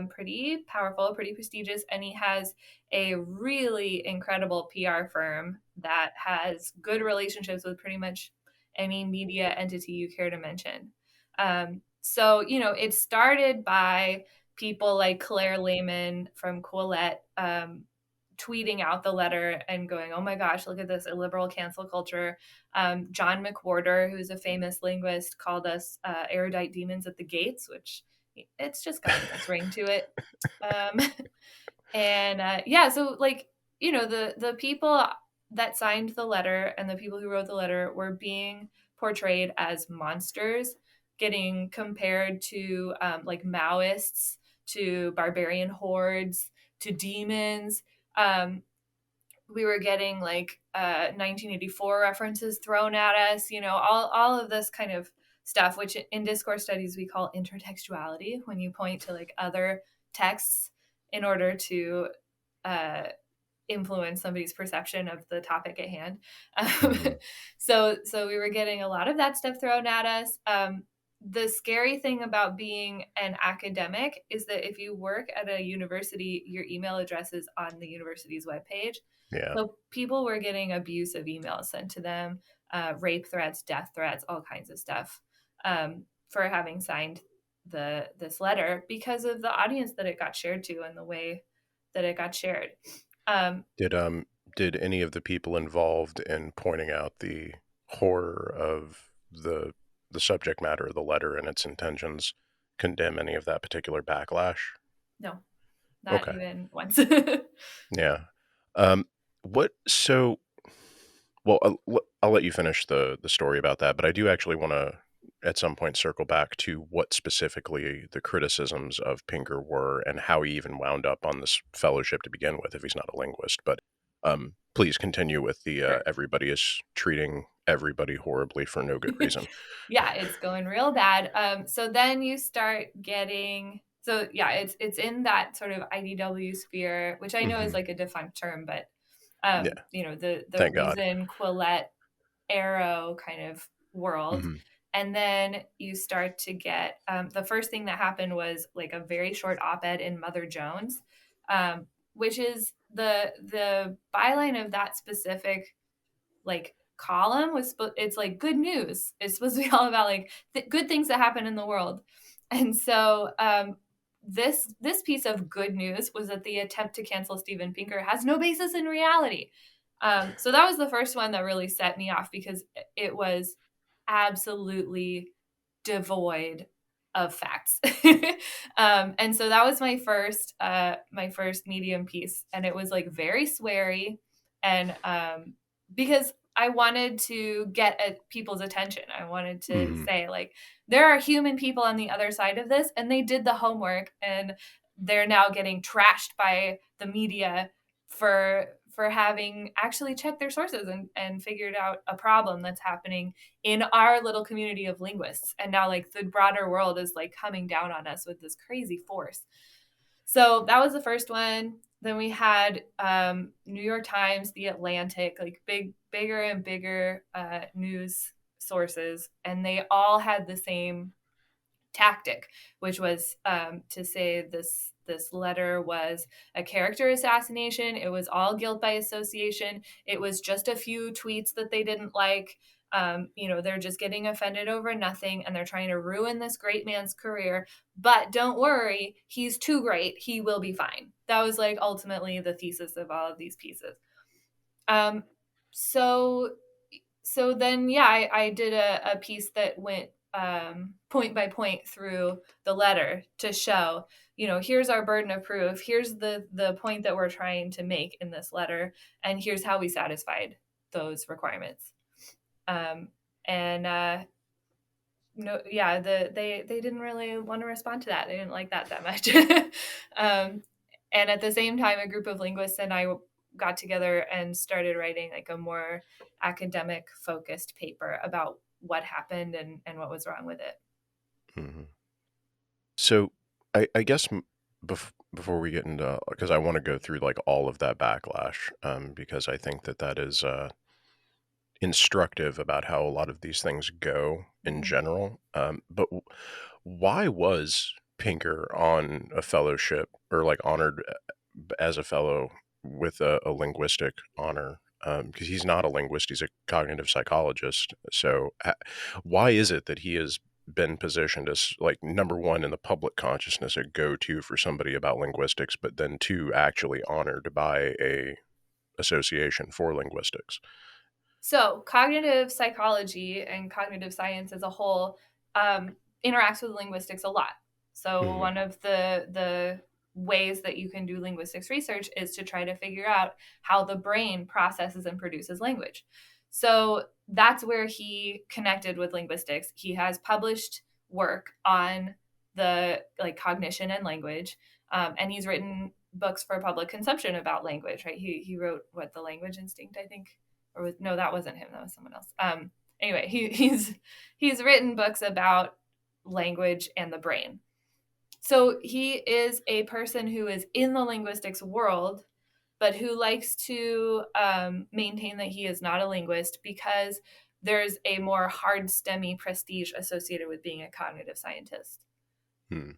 pretty powerful, pretty prestigious, and he has a really incredible PR firm that has good relationships with pretty much any media entity you care to mention. So, it started by people like Claire Lehman from Quillette tweeting out the letter and going, oh my gosh, look at this illiberal cancel culture. John McWhorter, who's a famous linguist, called us erudite demons at the gates, which it's just got a nice ring to it. So like, the people that signed the letter and the people who wrote the letter were being portrayed as monsters, getting compared to like Maoists, to barbarian hordes, to demons. We were getting like 1984 references thrown at us, all of this kind of stuff, which in discourse studies we call intertextuality, when you point to like other texts in order to influence somebody's perception of the topic at hand. So we were getting a lot of that stuff thrown at us. The scary thing about being an academic is that if you work at a university, your email address is on the university's webpage. Yeah. So people were getting abusive emails sent to them, rape threats, death threats, all kinds of stuff, for having signed this letter because of the audience that it got shared to and the way that it got shared. Did any of the people involved in pointing out the horror of the subject matter of the letter and its intentions condemn any of that particular backlash? No, not even once. Yeah. I'll let you finish the story about that, but I do actually want to at some point circle back to what specifically the criticisms of Pinker were and how he even wound up on this fellowship to begin with, if he's not a linguist. But please continue with the Sure. Everybody is treating everybody horribly for no good reason. Yeah, it's going real bad. So then you start getting, it's in that sort of IDW sphere, which I know is like a defunct term, but the Thank God. Reason, Quillette, Arrow kind of world. And then you start to get, the first thing that happened was like a very short op-ed in Mother Jones, which is the byline of that specific like column it's like good news. It's supposed to be all about like good things that happen in the world. And so this piece of good news was that the attempt to cancel Steven Pinker has no basis in reality. So that was the first one that really set me off because it was absolutely devoid of facts. And so that was my first Medium piece, and it was like very sweary, and because I wanted to get at people's attention. I wanted to say like there are human people on the other side of this, and they did the homework, and they're now getting trashed by the media for having actually checked their sources and figured out a problem that's happening in our little community of linguists. And now like the broader world is like coming down on us with this crazy force. So that was the first one. Then we had New York Times, The Atlantic, like bigger and bigger news sources. And they all had the same tactic, which was to say this letter was a character assassination. It was all guilt by association. It was just a few tweets that they didn't like. They're just getting offended over nothing, and they're trying to ruin this great man's career. But don't worry, he's too great. He will be fine. That was like ultimately the thesis of all of these pieces. So then, I did a piece that went point by point through the letter to show, here's our burden of proof. Here's the point that we're trying to make in this letter. And here's how we satisfied those requirements. They didn't really want to respond to that. They didn't like that much. And at the same time, a group of linguists and I got together and started writing like a more academic focused paper about what happened and what was wrong with it. So I guess before we get into, because I want to go through like all of that backlash, because I think that is instructive about how a lot of these things go in general. But why was Pinker on a fellowship or like honored as a fellow with a linguistic honor? Because he's not a linguist, he's a cognitive psychologist. So why is it that he is been positioned as like number one in the public consciousness, a go-to for somebody about linguistics, but then two, actually honored by a association for linguistics? So, cognitive psychology and cognitive science as a whole interacts with linguistics a lot. So, Mm-hmm. one of the ways that you can do linguistics research is to try to figure out how the brain processes and produces language. So, that's where he connected with linguistics. He has published work on the like cognition and language, and he's written books for public consumption about language. Right? He wrote what the language instinct, I think, no, that wasn't him, that was someone else. Anyway, he's written books about language and the brain. So he is a person who is in the linguistics world, but who likes to maintain that he is not a linguist because there's a more hard stemmy prestige associated with being a cognitive scientist. Hmm.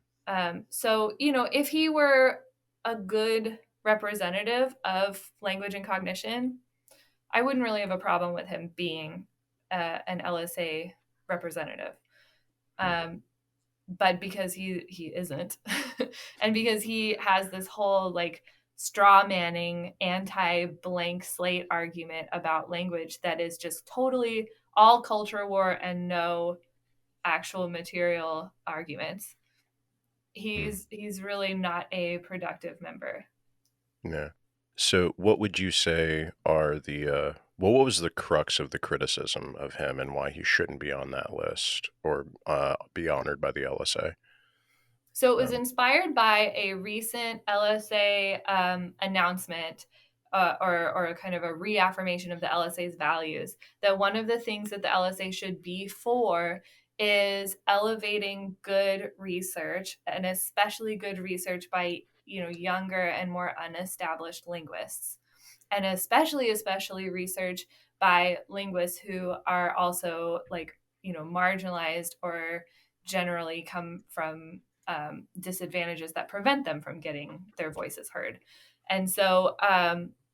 So, if he were a good representative of language and cognition, I wouldn't really have a problem with him being an LSA representative. But because he isn't, and because he has this whole like straw manning anti blank slate argument about language that is just totally all culture war and no actual material arguments, Hmm. he's really not a productive member. Yeah. So, what would you say are the well, what was the crux of the criticism of him and why he shouldn't be on that list or be honored by the LSA? So it was Um, inspired by a recent LSA announcement, or a kind of a reaffirmation of the LSA's values. That one of the things that the LSA should be for is elevating good research, and especially good research by younger and more unestablished linguists, and especially research by linguists who are also like marginalized or generally come from disadvantages that prevent them from getting their voices heard. And so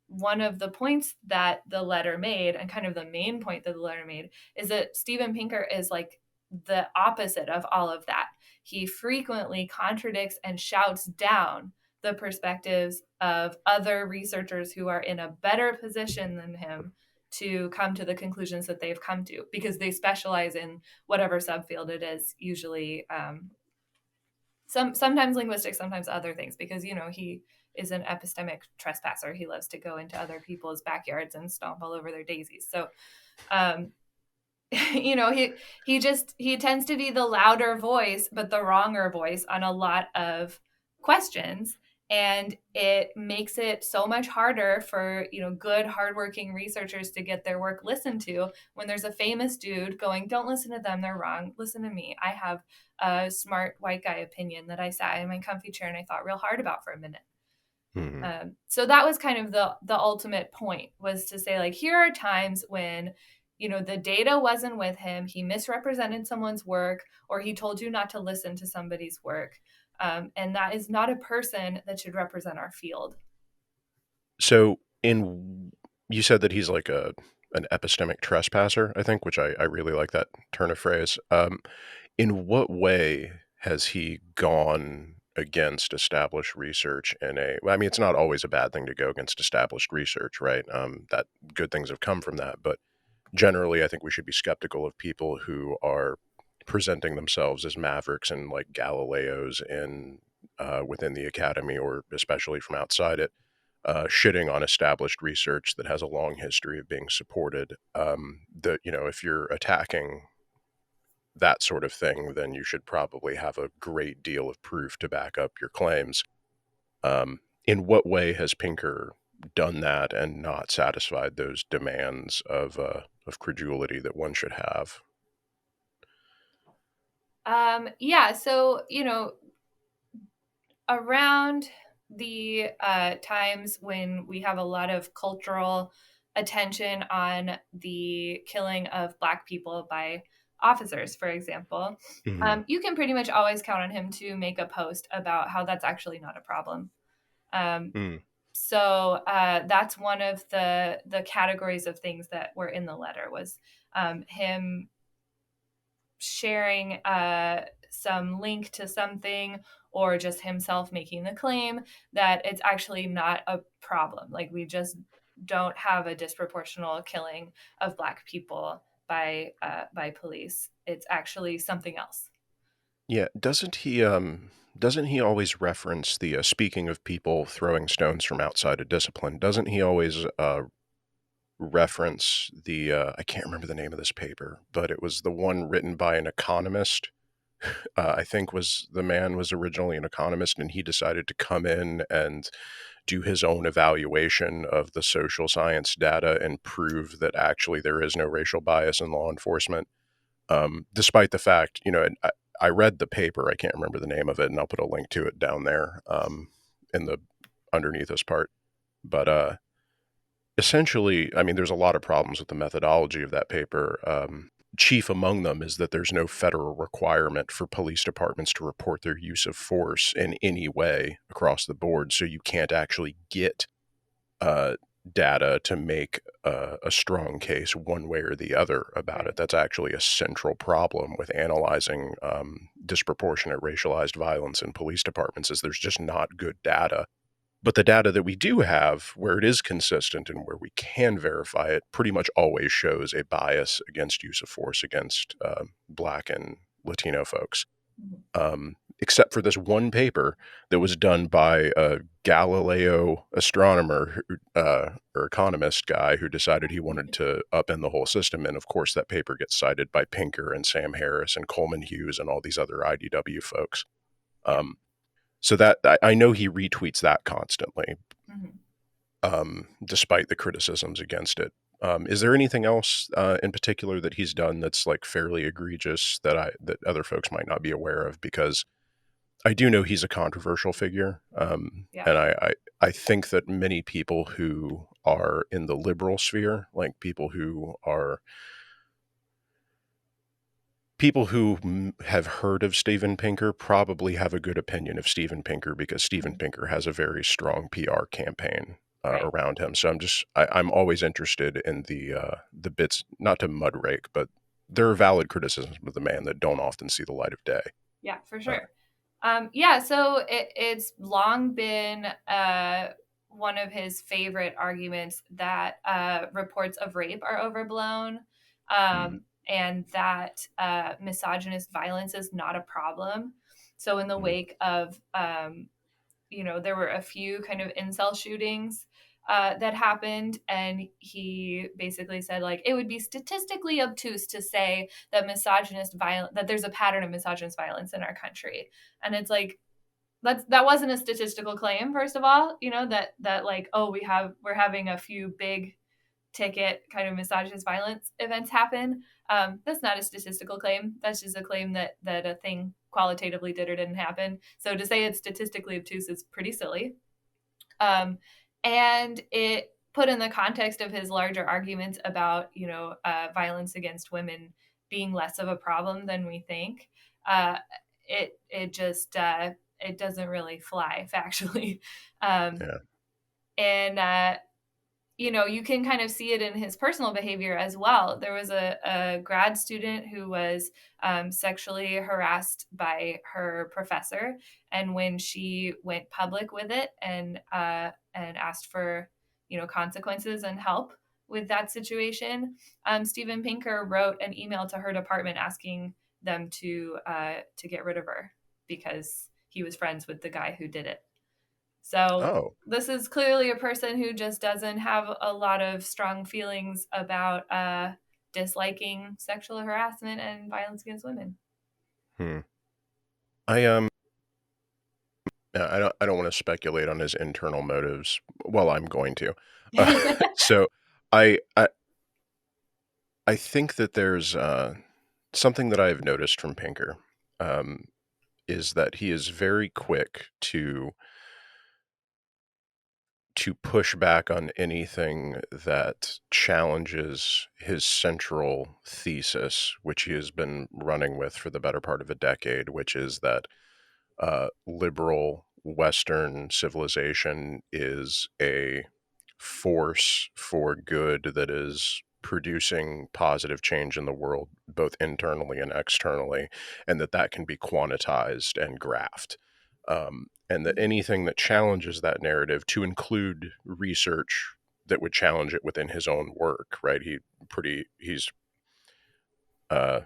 one of the points that the letter made, and kind of the main point that the letter made, is that Steven Pinker is like the opposite of all of that. He frequently contradicts and shouts down the perspectives of other researchers who are in a better position than him to come to the conclusions that they've come to, because they specialize in whatever subfield it is, usually sometimes linguistics, sometimes other things, because he is an epistemic trespasser. He loves to go into other people's backyards and stomp all over their daisies. So um he tends to be the louder voice but the wronger voice on a lot of questions, and it makes it so much harder for good hardworking researchers to get their work listened to when there's a famous dude going, don't listen to them, they're wrong, listen to me, I have a smart white guy opinion that I sat in my comfy chair and I thought real hard about for a minute. hmm. So that was kind of the ultimate point, was to say, like, here are times when the data wasn't with him, he misrepresented someone's work, or he told you not to listen to somebody's work, and that is not a person that should represent our field. So, in you said that he's like an epistemic trespasser, I think, which I really like that turn of phrase. In what way has he gone against established research in a, well, I mean, it's not always a bad thing to go against established research, right? That good things have come from that. But generally, I think we should be skeptical of people who are presenting themselves as mavericks and like Galileos in within the academy, or especially from outside it, shitting on established research that has a long history of being supported. That, if you're attacking that sort of thing, then you should probably have a great deal of proof to back up your claims. In what way has Pinker done that and not satisfied those demands of credulity that one should have? Yeah, so around the times when we have a lot of cultural attention on the killing of Black people by officers, for example, Mm-hmm. you can pretty much always count on him to make a post about how that's actually not a problem. Um, Mm. so that's one of the categories of things that were in the letter, was him sharing some link to something or just himself making the claim, that it's actually not a problem. Like, we just don't have a disproportional killing of Black people by police. It's actually something else. Yeah, doesn't he always reference the speaking of people throwing stones from outside a discipline? Doesn't he always reference the I can't remember the name of this paper, but it was the one written by an economist. I think was the man was originally an economist, and he decided to come in and do his own evaluation of the social science data and prove that actually there is no racial bias in law enforcement. Despite the fact, and I read the paper, I can't remember the name of it, and I'll put a link to it down there in the underneath this part. But essentially, I mean, there's a lot of problems with the methodology of that paper. Chief among them is that there's no federal requirement for police departments to report their use of force in any way across the board. So you can't actually get data to make a strong case one way or the other about it. That's actually a central problem with analyzing disproportionate racialized violence in police departments, is there's just not good data. But the data that we do have, where it is consistent and where we can verify it, pretty much always shows a bias against use of force against Black and Latino folks. Except for this one paper that was done by a Galileo astronomer or economist guy who decided he wanted to upend the whole system. And of course, that paper gets cited by Pinker and Sam Harris and Coleman Hughes and all these other IDW folks. So that I know he retweets that constantly, despite the criticisms against it. Is there anything else in particular that he's done that's like fairly egregious that other folks might not be aware of? Because I do know he's a controversial figure, and I think that many people who are in the liberal sphere, like people who have heard of Steven Pinker, probably have a good opinion of Steven Pinker because Steven Pinker has a very strong PR campaign around him. So I'm always interested in the bits, not to mud rake, but there are valid criticisms of the man that don't often see the light of day. Yeah, for sure. So it's long been one of his favorite arguments that reports of rape are overblown, and that misogynist violence is not a problem. So in the wake of, there were a few kind of incel shootings that happened, and he basically said, like, it would be statistically obtuse to say that that there's a pattern of misogynist violence in our country. And it's like, that wasn't a statistical claim, first of all, that like, oh, we're having a few big ticket kind of misogynist violence events happen. That's not a statistical claim. That's just a claim that a thing qualitatively did or didn't happen. So to say it's statistically obtuse is pretty silly. And it put in the context of his larger arguments about, violence against women being less of a problem than we think. It just it doesn't really fly factually. And you can kind of see it in his personal behavior as well. There was a grad student who was sexually harassed by her professor, and when she went public with it and asked for consequences and help with that situation, Steven Pinker wrote an email to her department asking them to get rid of her because he was friends with the guy who did it. So This is clearly a person who just doesn't have a lot of strong feelings about disliking sexual harassment and violence against women. I don't want to speculate on his internal motives. Well, I'm going to. So I think that there's something that I've noticed from Pinker is that he is very quick to push back on anything that challenges his central thesis, which he has been running with for the better part of a decade, which is that liberal Western civilization is a force for good that is producing positive change in the world, both internally and externally, and that can be quantized and graphed. And that anything that challenges that narrative, to include research that would challenge it within his own work, right? Uh,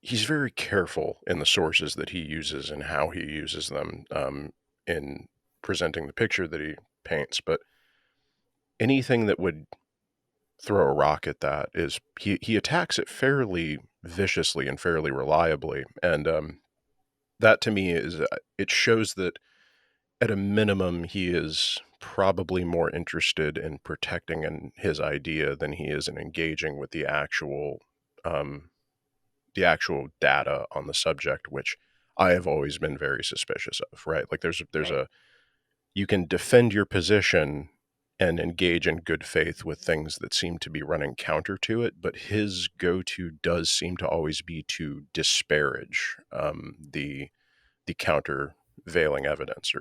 he's very careful in the sources that he uses and how he uses them in presenting the picture that he paints. But anything that would throw a rock at that is he attacks it fairly viciously and fairly reliably. And that to me is it shows that at a minimum he is probably more interested in protecting his idea than he is in engaging with um, the actual data on the subject, which I have always been very suspicious of. Right, like there's Right. you can defend your position and engage in good faith with things that seem to be running counter to it, but his go-to does seem to always be to disparage the countervailing evidence,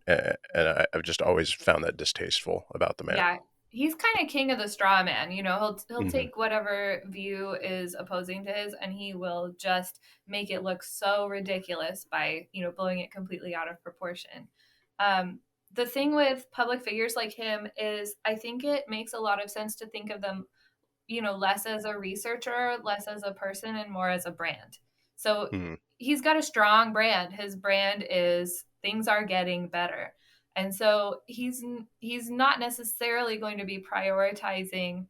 and I've just always found that distasteful about the man. Yeah, he's kind of king of the straw man. He'll Hmm. take whatever view is opposing to his, and he will just make it look so ridiculous by blowing it completely out of proportion. Um, the thing with public figures like him is, I think it makes a lot of sense to think of them less as a researcher, less as a person, and more as a brand. So Hmm. he's got a strong brand. His brand is things are getting better. And so he's not necessarily going to be prioritizing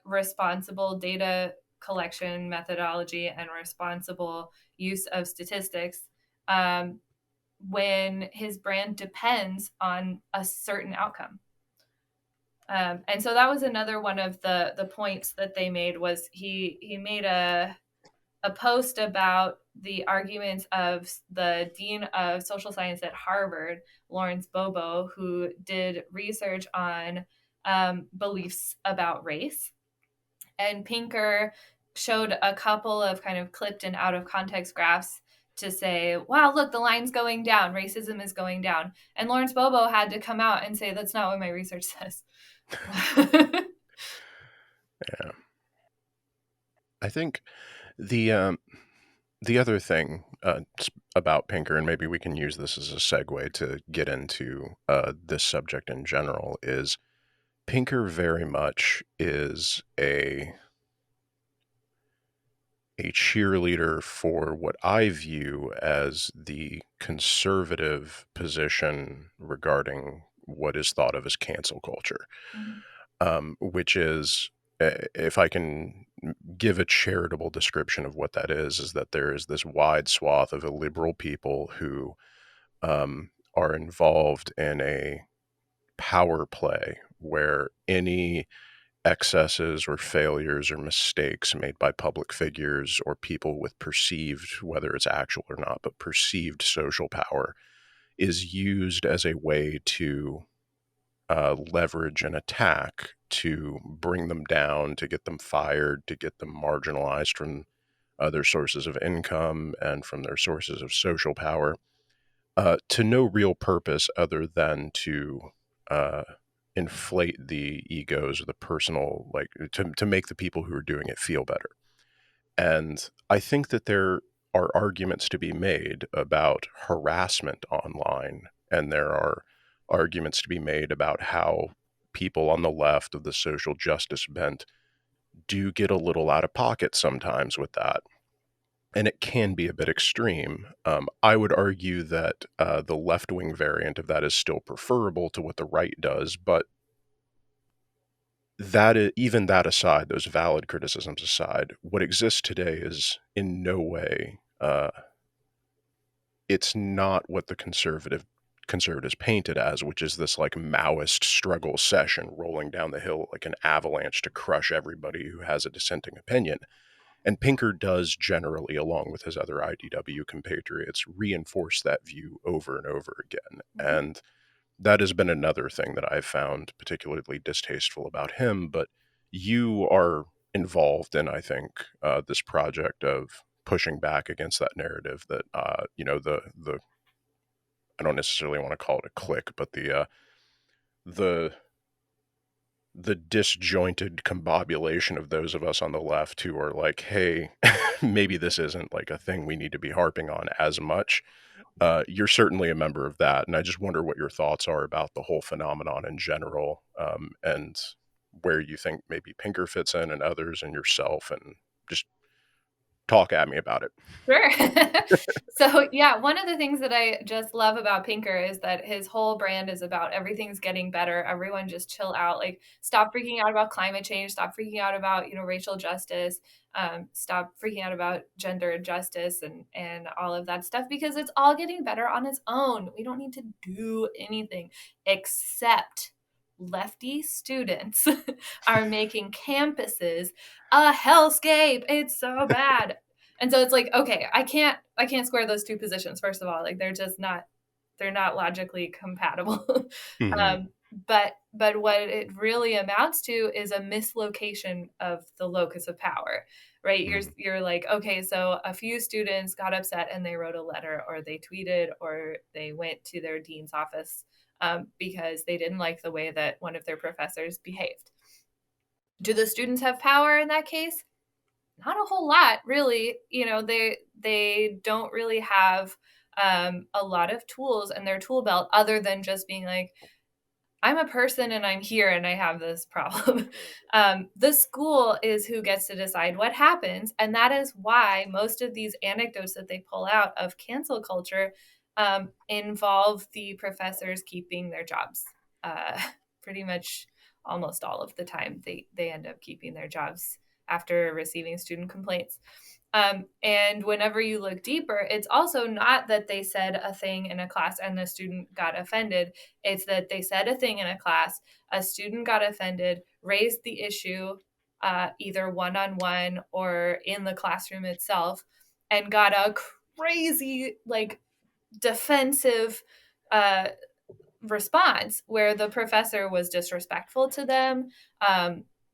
responsible data collection methodology and responsible use of statistics um, when his brand depends on a certain outcome. And so that was another one of the points that they made was he made a post about the arguments of the dean of social science at Harvard, Lawrence Bobo, who did research on beliefs about race. And Pinker showed a couple of kind of clipped and out of context graphs to say, wow, look, the line's going down, racism is going down. And Lawrence Bobo had to come out and say, that's not what my research says. Yeah, I think the the other thing about Pinker, and maybe we can use this as a segue to get into this subject in general, is Pinker very much is a cheerleader for what I view as the conservative position regarding what is thought of as cancel culture, Mhm. which is, if I can give a charitable description of what that is that there is this wide swath of illiberal people who are involved in a power play where any excesses or failures or mistakes made by public figures or people with perceived, whether it's actual or not, but perceived social power is used as a way to leverage an attack to bring them down, to get them fired, to get them marginalized from other sources of income and from their sources of social power, to no real purpose other than to uh, inflate the egos or the personal, like to make the people who are doing it feel better. And I think that there are arguments to be made about harassment online, and there are arguments to be made about how people on the left of the social justice bent do get a little out of pocket sometimes with that. And it can be a bit extreme. I would argue that the left wing variant of that is still preferable to what the right does, but even that aside, those valid criticisms aside, what exists today is in no way it's not what the conservatives paint it as, which is this like Maoist struggle session rolling down the hill like an avalanche to crush everybody who has a dissenting opinion. And Pinker does generally, along with his other IDW compatriots, reinforce that view over and over again. Mhm. And that has been another thing that I've found particularly distasteful about him. But you are involved in, I think, this project of pushing back against that narrative that, the I don't necessarily want to call it a clique, but the the disjointed combobulation of those of us on the left who are like, hey, maybe this isn't like a thing we need to be harping on as much. You're certainly a member of that. And I just wonder what your thoughts are about the whole phenomenon in general, and where you think maybe Pinker fits in and others and yourself, and just talk at me about it. Sure. So yeah, one of the things that I just love about Pinker is that his whole brand is about everything's getting better. Everyone just chill out. Like, stop freaking out about climate change. Stop freaking out about, racial justice. Stop freaking out about gender justice and all of that stuff, because it's all getting better on its own. We don't need to do anything except lefty students are making campuses a hellscape. It's so bad. And so it's like, okay, I can't square those two positions. First of all, like, they're not logically compatible. Mm-hmm. um, but what it really amounts to is a mislocation of the locus of power, right? You're like, okay, so a few students got upset and they wrote a letter, or they tweeted, or they went to their dean's office, because they didn't like the way that one of their professors behaved. Do the students have power in that case? Not a whole lot, really. They don't really have a lot of tools in their tool belt, other than just being like, I'm a person and I'm here and I have this problem. The school is who gets to decide what happens. And that is why most of these anecdotes that they pull out of cancel culture involve the professors keeping their jobs. Pretty much almost all of the time, they end up keeping their jobs after receiving student complaints. And whenever you look deeper, it's also not that they said a thing in a class and the student got offended. It's that they said a thing in a class, a student got offended, raised the issue, either one-on-one or in the classroom itself, and got a crazy, like, defensive response where the professor was disrespectful to them,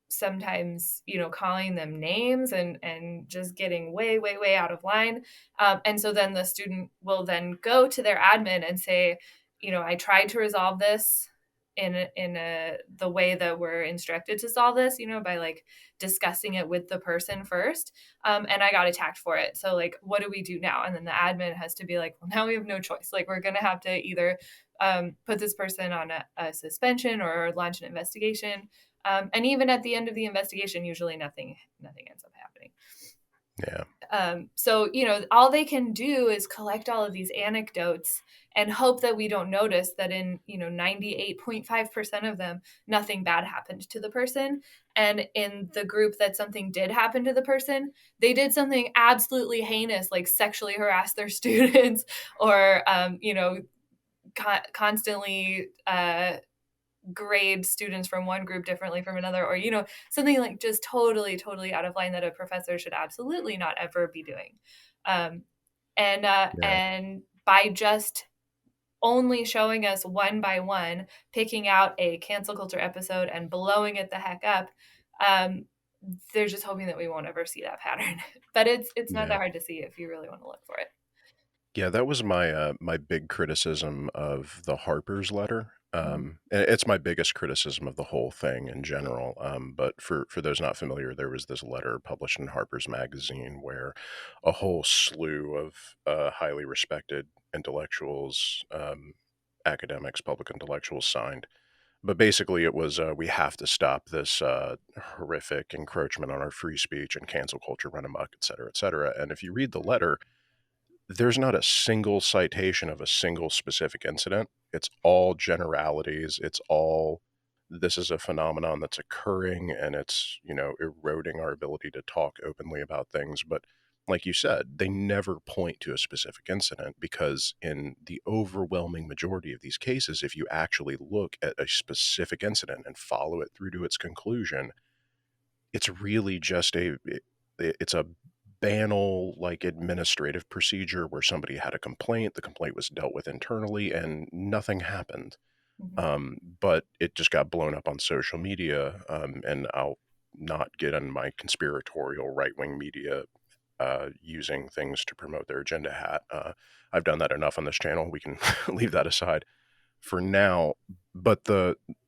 sometimes, calling them names and just getting way, way, way out of line. And so then the student will then go to their admin and say, I tried to resolve this in the way that we're instructed to solve this, by, like, discussing it with the person first. And I got attacked for it. So, like, what do we do now? And then the admin has to be like, well, now we have no choice. Like, we're going to have to either put this person on a suspension or launch an investigation. And even at the end of the investigation, usually nothing ends up happening. Yeah. So, all they can do is collect all of these anecdotes and hope that we don't notice that in, 98.5% of them, nothing bad happened to the person. And in the group that something did happen to the person, they did something absolutely heinous, like sexually harass their students, or, constantly grade students from one group differently from another, or something like just totally, totally out of line that a professor should absolutely not ever be doing. And by just only showing us one by one, picking out a cancel culture episode and blowing it the heck up, they're just hoping that we won't ever see that pattern. But it's not that hard to see if you really want to look for it. Yeah, that was my big criticism of the Harper's letter. Mm-hmm. And it's my biggest criticism of the whole thing in general. But for those not familiar, there was this letter published in Harper's Magazine where a whole slew of highly respected intellectuals, academics, public intellectuals signed. But basically, it was we have to stop this horrific encroachment on our free speech and cancel culture run amok, et cetera, et cetera. And if you read the letter, there's not a single citation of a single specific incident. It's all generalities. It's all, this is a phenomenon that's occurring and it's, eroding our ability to talk openly about things. But like you said, they never point to a specific incident, because in the overwhelming majority of these cases, if you actually look at a specific incident and follow it through to its conclusion, it's really just it's a banal, like, administrative procedure where somebody had a complaint, the complaint was dealt with internally, and nothing happened. Mm-hmm. But it just got blown up on social media, and I'll not get on my conspiratorial right-wing media using things to promote their agenda hat. I've done that enough on this channel. We can leave that aside for now. But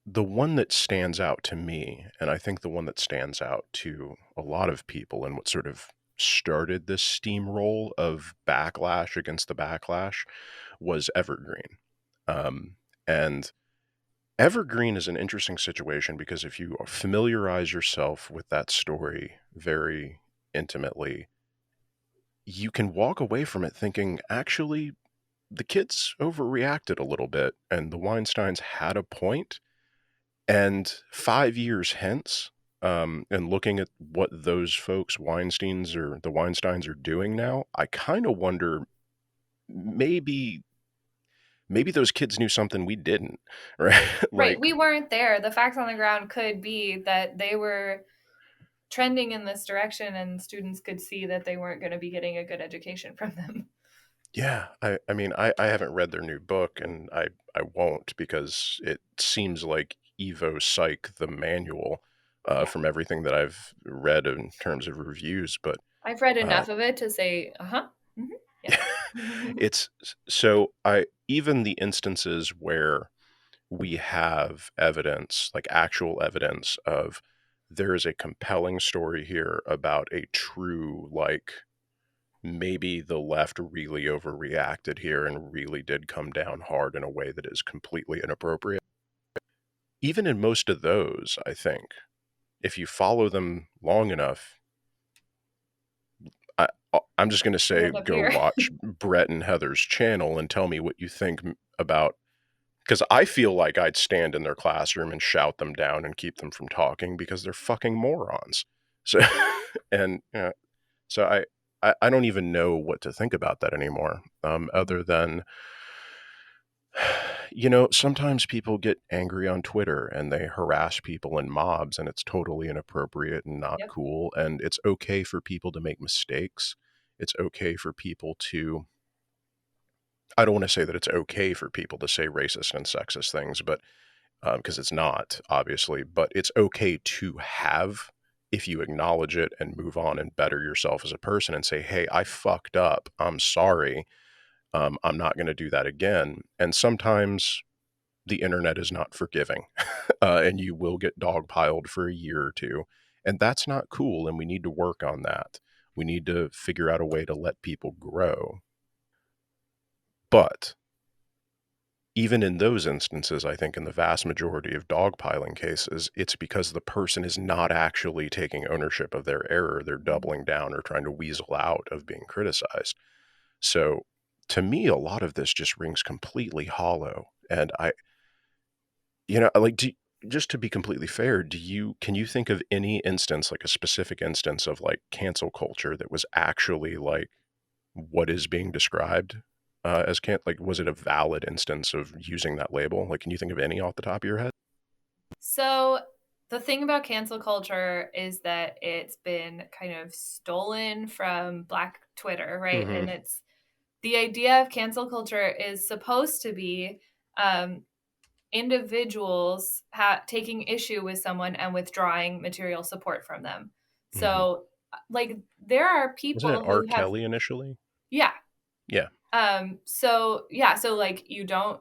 the one that stands out to me, and I think the one that stands out to a lot of people, and what sort of started this steamroll of backlash against the backlash, was Evergreen. And Evergreen is an interesting situation because if you familiarize yourself with that story very intimately, you can walk away from it thinking, actually, the kids overreacted a little bit, and the Weinsteins had a point. And 5 years hence, and looking at what those folks, the Weinsteins are doing now, I kind of wonder maybe those kids knew something we didn't, right? Right. Like, We weren't there. The facts on the ground could be that they were trending in this direction and students could see that they weren't going to be getting a good education from them. yeah, I mean, I haven't read their new book, and I won't because it seems like Evo Psych, the manual, Yeah. from everything that I've read in terms of reviews. But I've read uh, enough of it to say, yes. it's so I even the instances where we have evidence, like actual evidence of there is a compelling story here about a true, like, maybe the left really overreacted here and really did come down hard in a way that is completely inappropriate. Even in most of those, I think, if you follow them long enough, I'm just going to You say end up go here. watch Brett and Heather's channel and tell me what you think about, because I feel like I'd stand in their classroom and shout them down and keep them from talking because they're fucking morons. So, and so I don't even know what to think about that anymore. Other than, sometimes people get angry on Twitter and they harass people in mobs, and it's totally inappropriate and not Yep. cool. And it's okay for people to make mistakes. It's okay for people to, I don't want to say that it's okay for people to say racist and sexist things, but because it's not, obviously, but it's okay to have, if you acknowledge it and move on and better yourself as a person and say, hey, I fucked up. I'm sorry. I'm not going to do that again. And sometimes the internet is not forgiving, and you will get dogpiled for a year or two. And that's not cool. And we need to work on that. We need to figure out a way to let people grow. But even in those instances, I think in the vast majority of dogpiling cases, it's because the person is not actually taking ownership of their error. They're doubling down or trying to weasel out of being criticized. So to me, a lot of this just rings completely hollow. And like, just to be completely fair, can you think of any instance, like a specific instance of like cancel culture that was actually like what is being described as like, was it a valid instance of using that label? Like, can you think of any off the top of your head? So the thing about cancel culture is that it's been kind of stolen from Black Twitter, right? Mm-hmm. And it's the idea of cancel culture is supposed to be um, individuals taking issue with someone and withdrawing material support from them. Mm-hmm. So, like, there are Wasn't it people R. who have, Kelly initially? yeah, Yeah. so yeah, so like you don't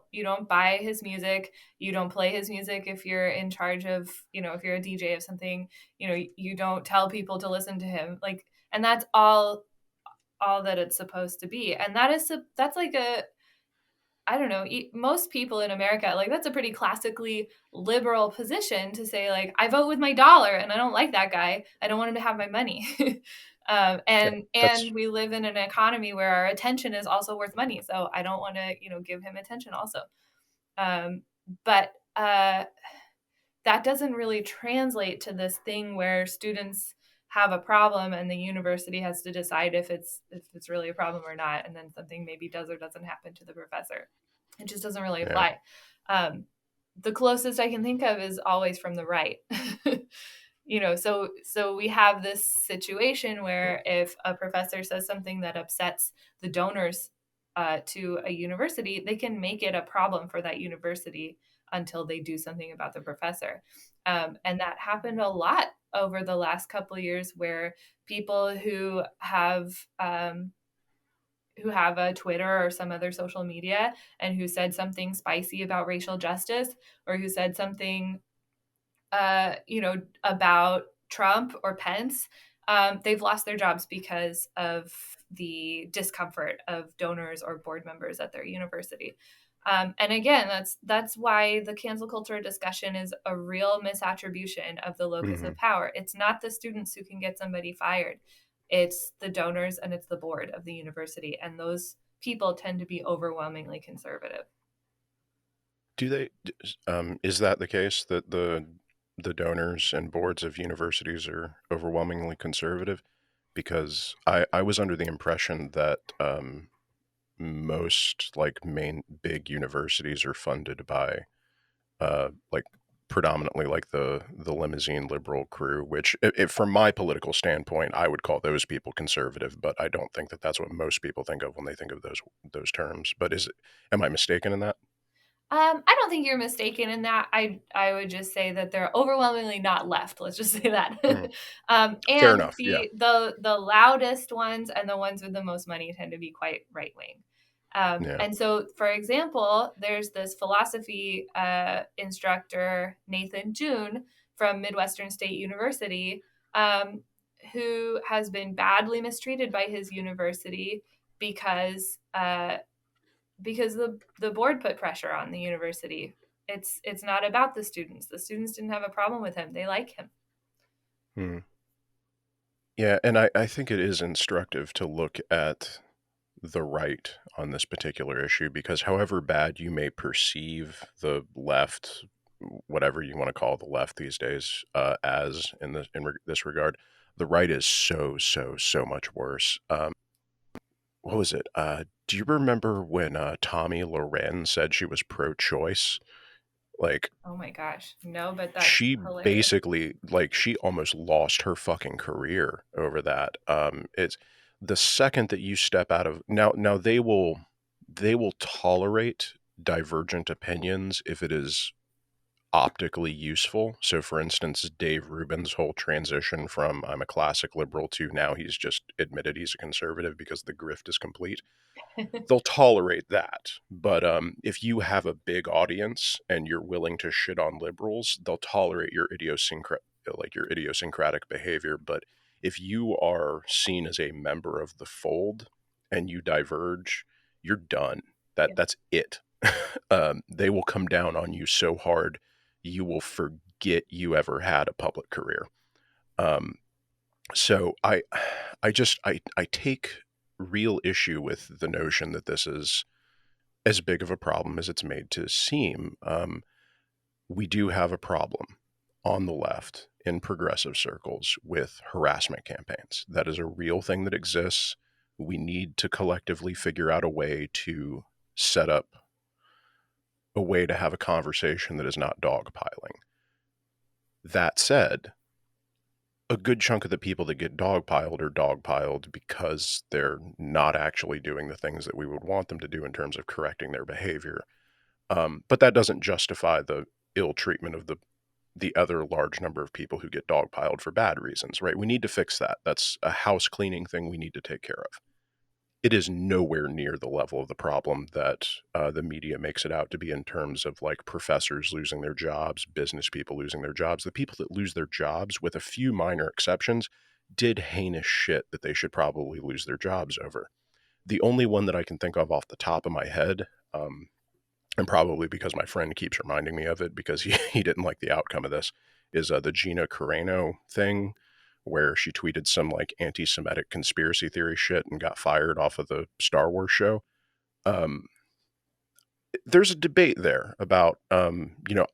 buy his music, you don't play his music if you're in charge of, if you're a DJ of something, you don't tell people to listen to him, like, and that's all that it's supposed to be. And that's like a, I don't know, most people in America, like, that's a pretty classically liberal position to say, like, I vote with my dollar and I don't like that guy. I don't want him to have my money. Yeah. And we live in an economy where our attention is also worth money. So I don't want to, give him attention also. But that doesn't really translate to this thing where students have a problem and the university has to decide if it's really a problem or not, and then something maybe does or doesn't happen to the professor. It just doesn't really Yeah. apply. The closest I can think of is always from the right. So we have this situation where if a professor says something that upsets the donors to a university, they can make it a problem for that university until they do something about the professor. And that happened a lot over the last couple of years, where people who have who have a Twitter or some other social media and who said something spicy about racial justice, or who said something, about Trump or Pence, they've lost their jobs because of the discomfort of donors or board members at their university. And again, that's why the cancel culture discussion is a real misattribution of the locus of power. It's not the students who can get somebody fired. It's the donors and it's the board of the university. And those people tend to be overwhelmingly conservative. Do they? Is that the case that the donors and boards of universities are overwhelmingly conservative? Because I was under the impression that most like main big universities are funded by like predominantly like the limousine liberal crew, which from my political standpoint, I would call those people conservative, but I don't think that that's what most people think of when they think of those terms. But am I mistaken in that? I don't think you're mistaken in that. I would just say that they're overwhelmingly not left. Let's just say that. Mm, fair And enough. Yeah. the loudest ones and the ones with the most money tend to be quite right wing. Yeah. And so, for example, there's this philosophy instructor, Nathan June from Midwestern State University, who has been badly mistreated by his university because the board put pressure on the university. It's not about the students. The students didn't have a problem with him. They like him. Hmm. Yeah, and I think it is instructive to look at the right on this particular issue because however bad you may perceive the left, whatever you want to call the left these days, as this regard, the right is so much worse. What was it? Do you remember when Tommy Loren said she was pro-choice? Like, Oh my gosh. No, but that's she hilarious. basically, like, she almost lost her fucking career over that. It's the second that you step out of now they will tolerate divergent opinions if it is optically useful. So for instance, Dave Rubin's whole transition from I'm a classic liberal to now he's just admitted he's a conservative because the grift is complete. They'll tolerate that. But if you have a big audience and you're willing to shit on liberals, they'll tolerate your idiosyncratic behavior. But if you are seen as a member of the fold and you diverge, you're done. Yeah. That's it. They will come down on you so hard you will forget you ever had a public career. So I take real issue with the notion that this is as big of a problem as it's made to seem. We do have a problem on the left in progressive circles with harassment campaigns. That is a real thing that exists. We need to collectively figure out a way to set up a way to have a conversation that is not dogpiling. That said, a good chunk of the people that get dogpiled are dogpiled because they're not actually doing the things that we would want them to do in terms of correcting their behavior. But that doesn't justify the ill treatment of the other large number of people who get dogpiled for bad reasons, right? We need to fix that. That's a house cleaning thing we need to take care of. It is nowhere near the level of the problem that the media makes it out to be in terms of like professors losing their jobs, business people losing their jobs. The people that lose their jobs, with a few minor exceptions, did heinous shit that they should probably lose their jobs over. The only one that I can think of off the top of my head, and probably because my friend keeps reminding me of it because he didn't like the outcome of this, is the Gina Carano thing where she tweeted some like anti-Semitic conspiracy theory shit and got fired off of the Star Wars show. Um, there's a debate there about,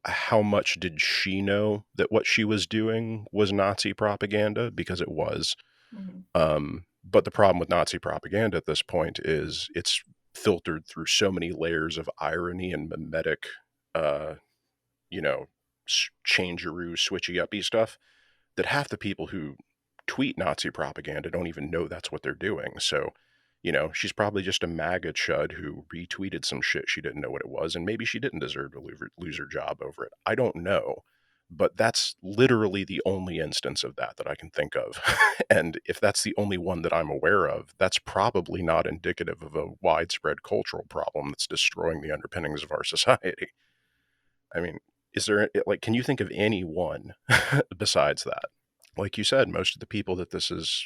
how much did she know that what she was doing was Nazi propaganda? Because it was. Mhm. But the problem with Nazi propaganda at this point is it's filtered through so many layers of irony and mimetic, uh, you know, changeroo, switchy uppy stuff that half the people who tweet Nazi propaganda don't even know that's what they're doing. So, she's probably just a MAGA chud who retweeted some shit she didn't know what it was, and maybe she didn't deserve to lose her job over it. I don't know. But that's literally the only instance of that I can think of. And if that's the only one that I'm aware of, that's probably not indicative of a widespread cultural problem that's destroying the underpinnings of our society. I mean, is there, like, can you think of any one besides that? Like you said, most of the people that this is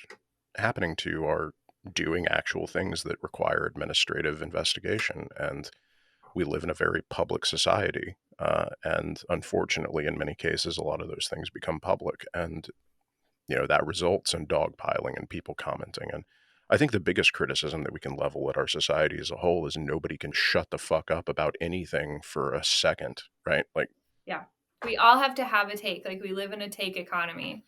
happening to are doing actual things that require administrative investigation. And we live in a very public society. And unfortunately, in many cases, a lot of those things become public. And, that results in dogpiling and people commenting. And I think the biggest criticism that we can level at our society as a whole is nobody can shut the fuck up about anything for a second, right? Like, yeah, we all have to have a take. Like, we live in a take economy,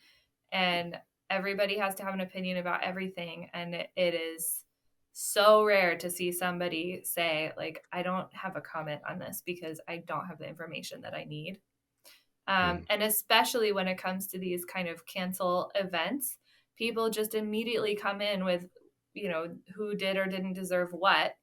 and everybody has to have an opinion about everything. And it is so rare to see somebody say, like, I don't have a comment on this because I don't have the information that I need. And especially when it comes to these kind of cancel events, people just immediately come in with, who did or didn't deserve what.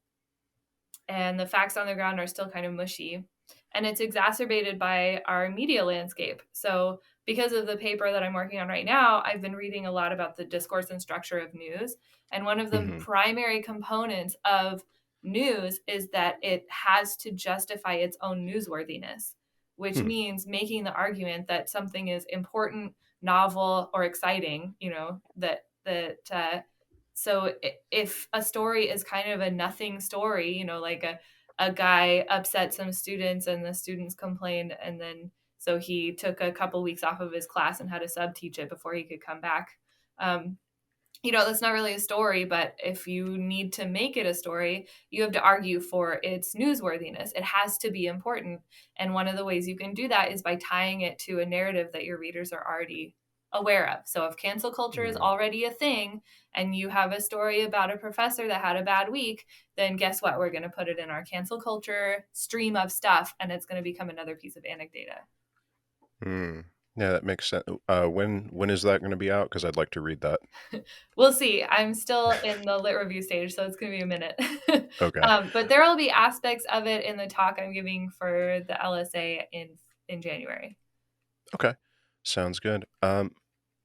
And the facts on the ground are still kind of mushy. And it's exacerbated by our media landscape. So because of the paper that I'm working on right now, I've been reading a lot about the discourse and structure of news. And one of the primary components of news is that it has to justify its own newsworthiness, which means making the argument that something is important, novel, or exciting, so if a story is kind of a nothing story, like a guy upset some students and the students complained, and then so he took a couple weeks off of his class and had to sub-teach it before he could come back. That's not really a story, but if you need to make it a story, you have to argue for its newsworthiness. It has to be important. And one of the ways you can do that is by tying it to a narrative that your readers are already aware of. So if cancel culture is already a thing and you have a story about a professor that had a bad week, then guess what? We're going to put it in our cancel culture stream of stuff, and it's going to become another piece of anecdata. Yeah, that makes sense. When is that going to be out? Because I'd like to read that. We'll see. I'm still in the lit review stage, so it's going to be a minute. Okay. But there will be aspects of it in the talk I'm giving for the LSA in January. Okay. Sounds good.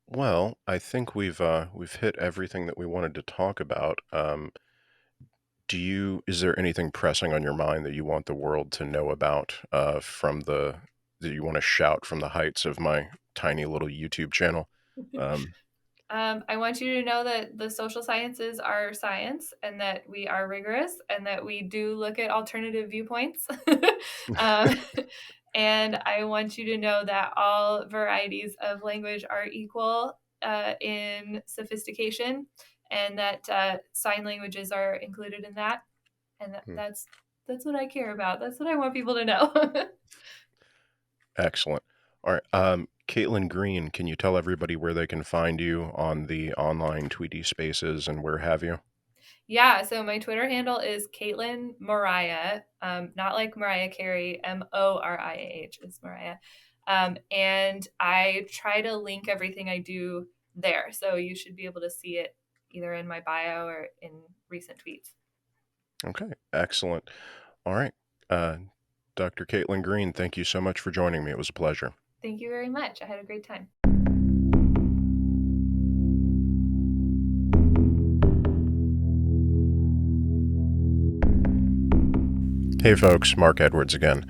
Well, I think we've hit everything that we wanted to talk about. Is there anything pressing on your mind that you want the world to know about that you want to shout from the heights of my tiny little YouTube channel? I want you to know that the social sciences are science and that we are rigorous and that we do look at alternative viewpoints. And I want you to know that all varieties of language are equal in sophistication, and that sign languages are included in that. And that's what I care about. That's what I want people to know. Excellent. All right. Caitlin Green, can you tell everybody where they can find you on the online Tweety spaces and where have you? Yeah, so my Twitter handle is Caitlin Mariah, not like Mariah Carey, Moriah is Mariah. And I try to link everything I do there. So you should be able to see it either in my bio or in recent tweets. Okay, excellent. All right. Dr. Caitlin Green, thank you so much for joining me. It was a pleasure. Thank you very much. I had a great time. Hey folks, Mark Edwards again.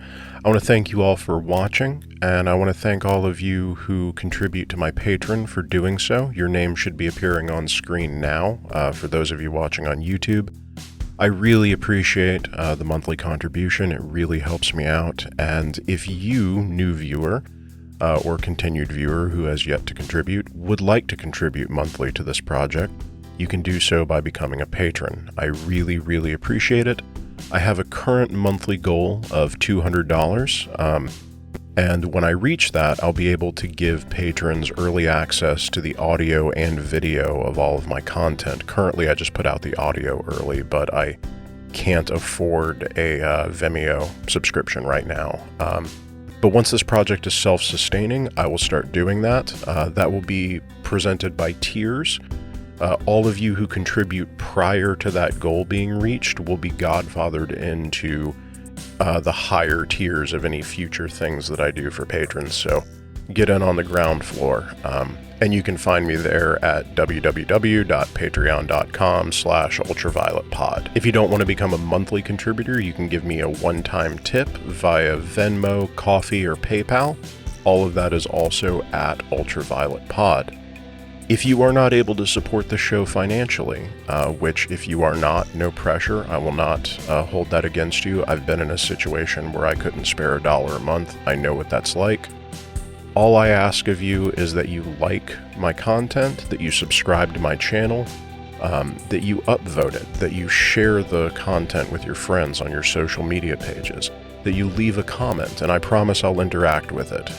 I want to thank you all for watching, and I want to thank all of you who contribute to my Patreon for doing so. Your name should be appearing on screen now for those of you watching on YouTube. I really appreciate the monthly contribution. It really helps me out. And if you, new viewer, or continued viewer who has yet to contribute, would like to contribute monthly to this project, you can do so by becoming a patron. I really, really appreciate it. I have a current monthly goal of $200, and when I reach that, I'll be able to give patrons early access to the audio and video of all of my content. Currently, I just put out the audio early, but I can't afford a Vimeo subscription right now. But once this project is self-sustaining, I will start doing that. That will be presented by tiers. All of you who contribute prior to that goal being reached will be godfathered into the higher tiers of any future things that I do for patrons. So get in on the ground floor. And you can find me there at www.patreon.com/ultravioletpod. If you don't want to become a monthly contributor, you can give me a one-time tip via Venmo, Coffee, or PayPal. All of that is also at ultravioletpod. If you are not able to support the show financially, which if you are not, no pressure, I will not hold that against you. I've been in a situation where I couldn't spare $1 a month. I know what that's like. All I ask of you is that you like my content, that you subscribe to my channel, that you upvote it, that you share the content with your friends on your social media pages, that you leave a comment, and I promise I'll interact with it.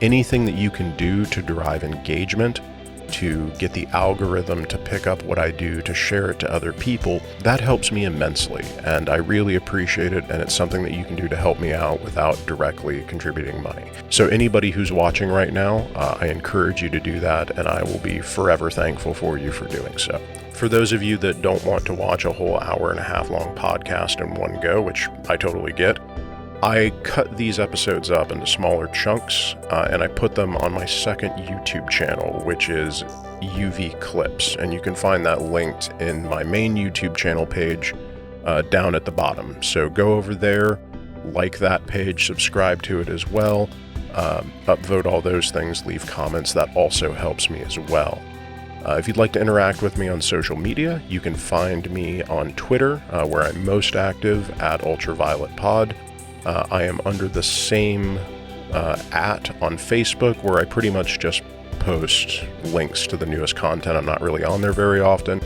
Anything that you can do to derive engagement, to get the algorithm to pick up what I do, to share it to other people, that helps me immensely, and I really appreciate it, and it's something that you can do to help me out without directly contributing money. So anybody who's watching right now, I encourage you to do that, and I will be forever thankful for you for doing so. For those of you that don't want to watch a whole hour-and-a-half long podcast in one go, which I totally get, I cut these episodes up into smaller chunks, and I put them on my second YouTube channel, which is UV Clips, and you can find that linked in my main YouTube channel page down at the bottom. So go over there, like that page, subscribe to it as well, upvote all those things, leave comments. That also helps me as well. If you'd like to interact with me on social media, you can find me on Twitter, where I'm most active, at ultravioletpod. I am under the same @ on Facebook, where I pretty much just post links to the newest content. I'm not really on there very often.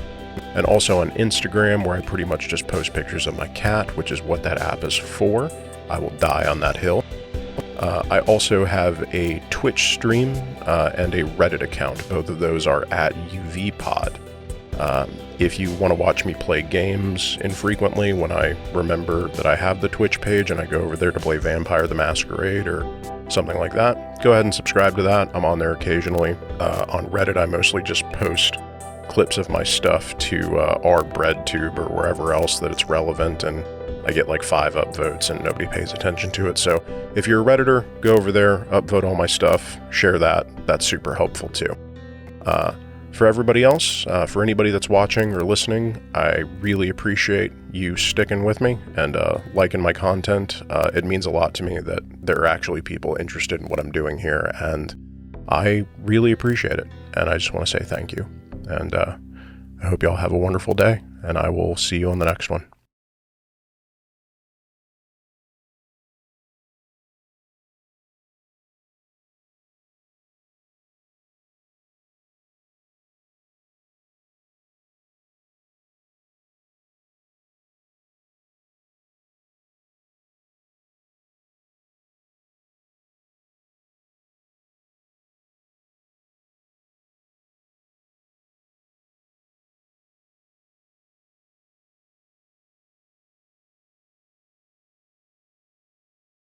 And also on Instagram, where I pretty much just post pictures of my cat, which is what that app is for. I will die on that hill. I also have a Twitch stream and a Reddit account. Both of those are at UVPod. If you want to watch me play games infrequently, when I remember that I have the Twitch page and I go over there to play Vampire the Masquerade or something like that, go ahead and subscribe to that. I'm on there occasionally. On Reddit, I mostly just post clips of my stuff to our BreadTube or wherever else that it's relevant, and I get like 5 upvotes and nobody pays attention to it. So if you're a Redditor, go over there, upvote all my stuff, share that. That's super helpful too. For everybody else, for anybody that's watching or listening, I really appreciate you sticking with me and liking my content. It means a lot to me that there are actually people interested in what I'm doing here, and I really appreciate it. And I just want to say thank you. And I hope y'all have a wonderful day, and I will see you on the next one.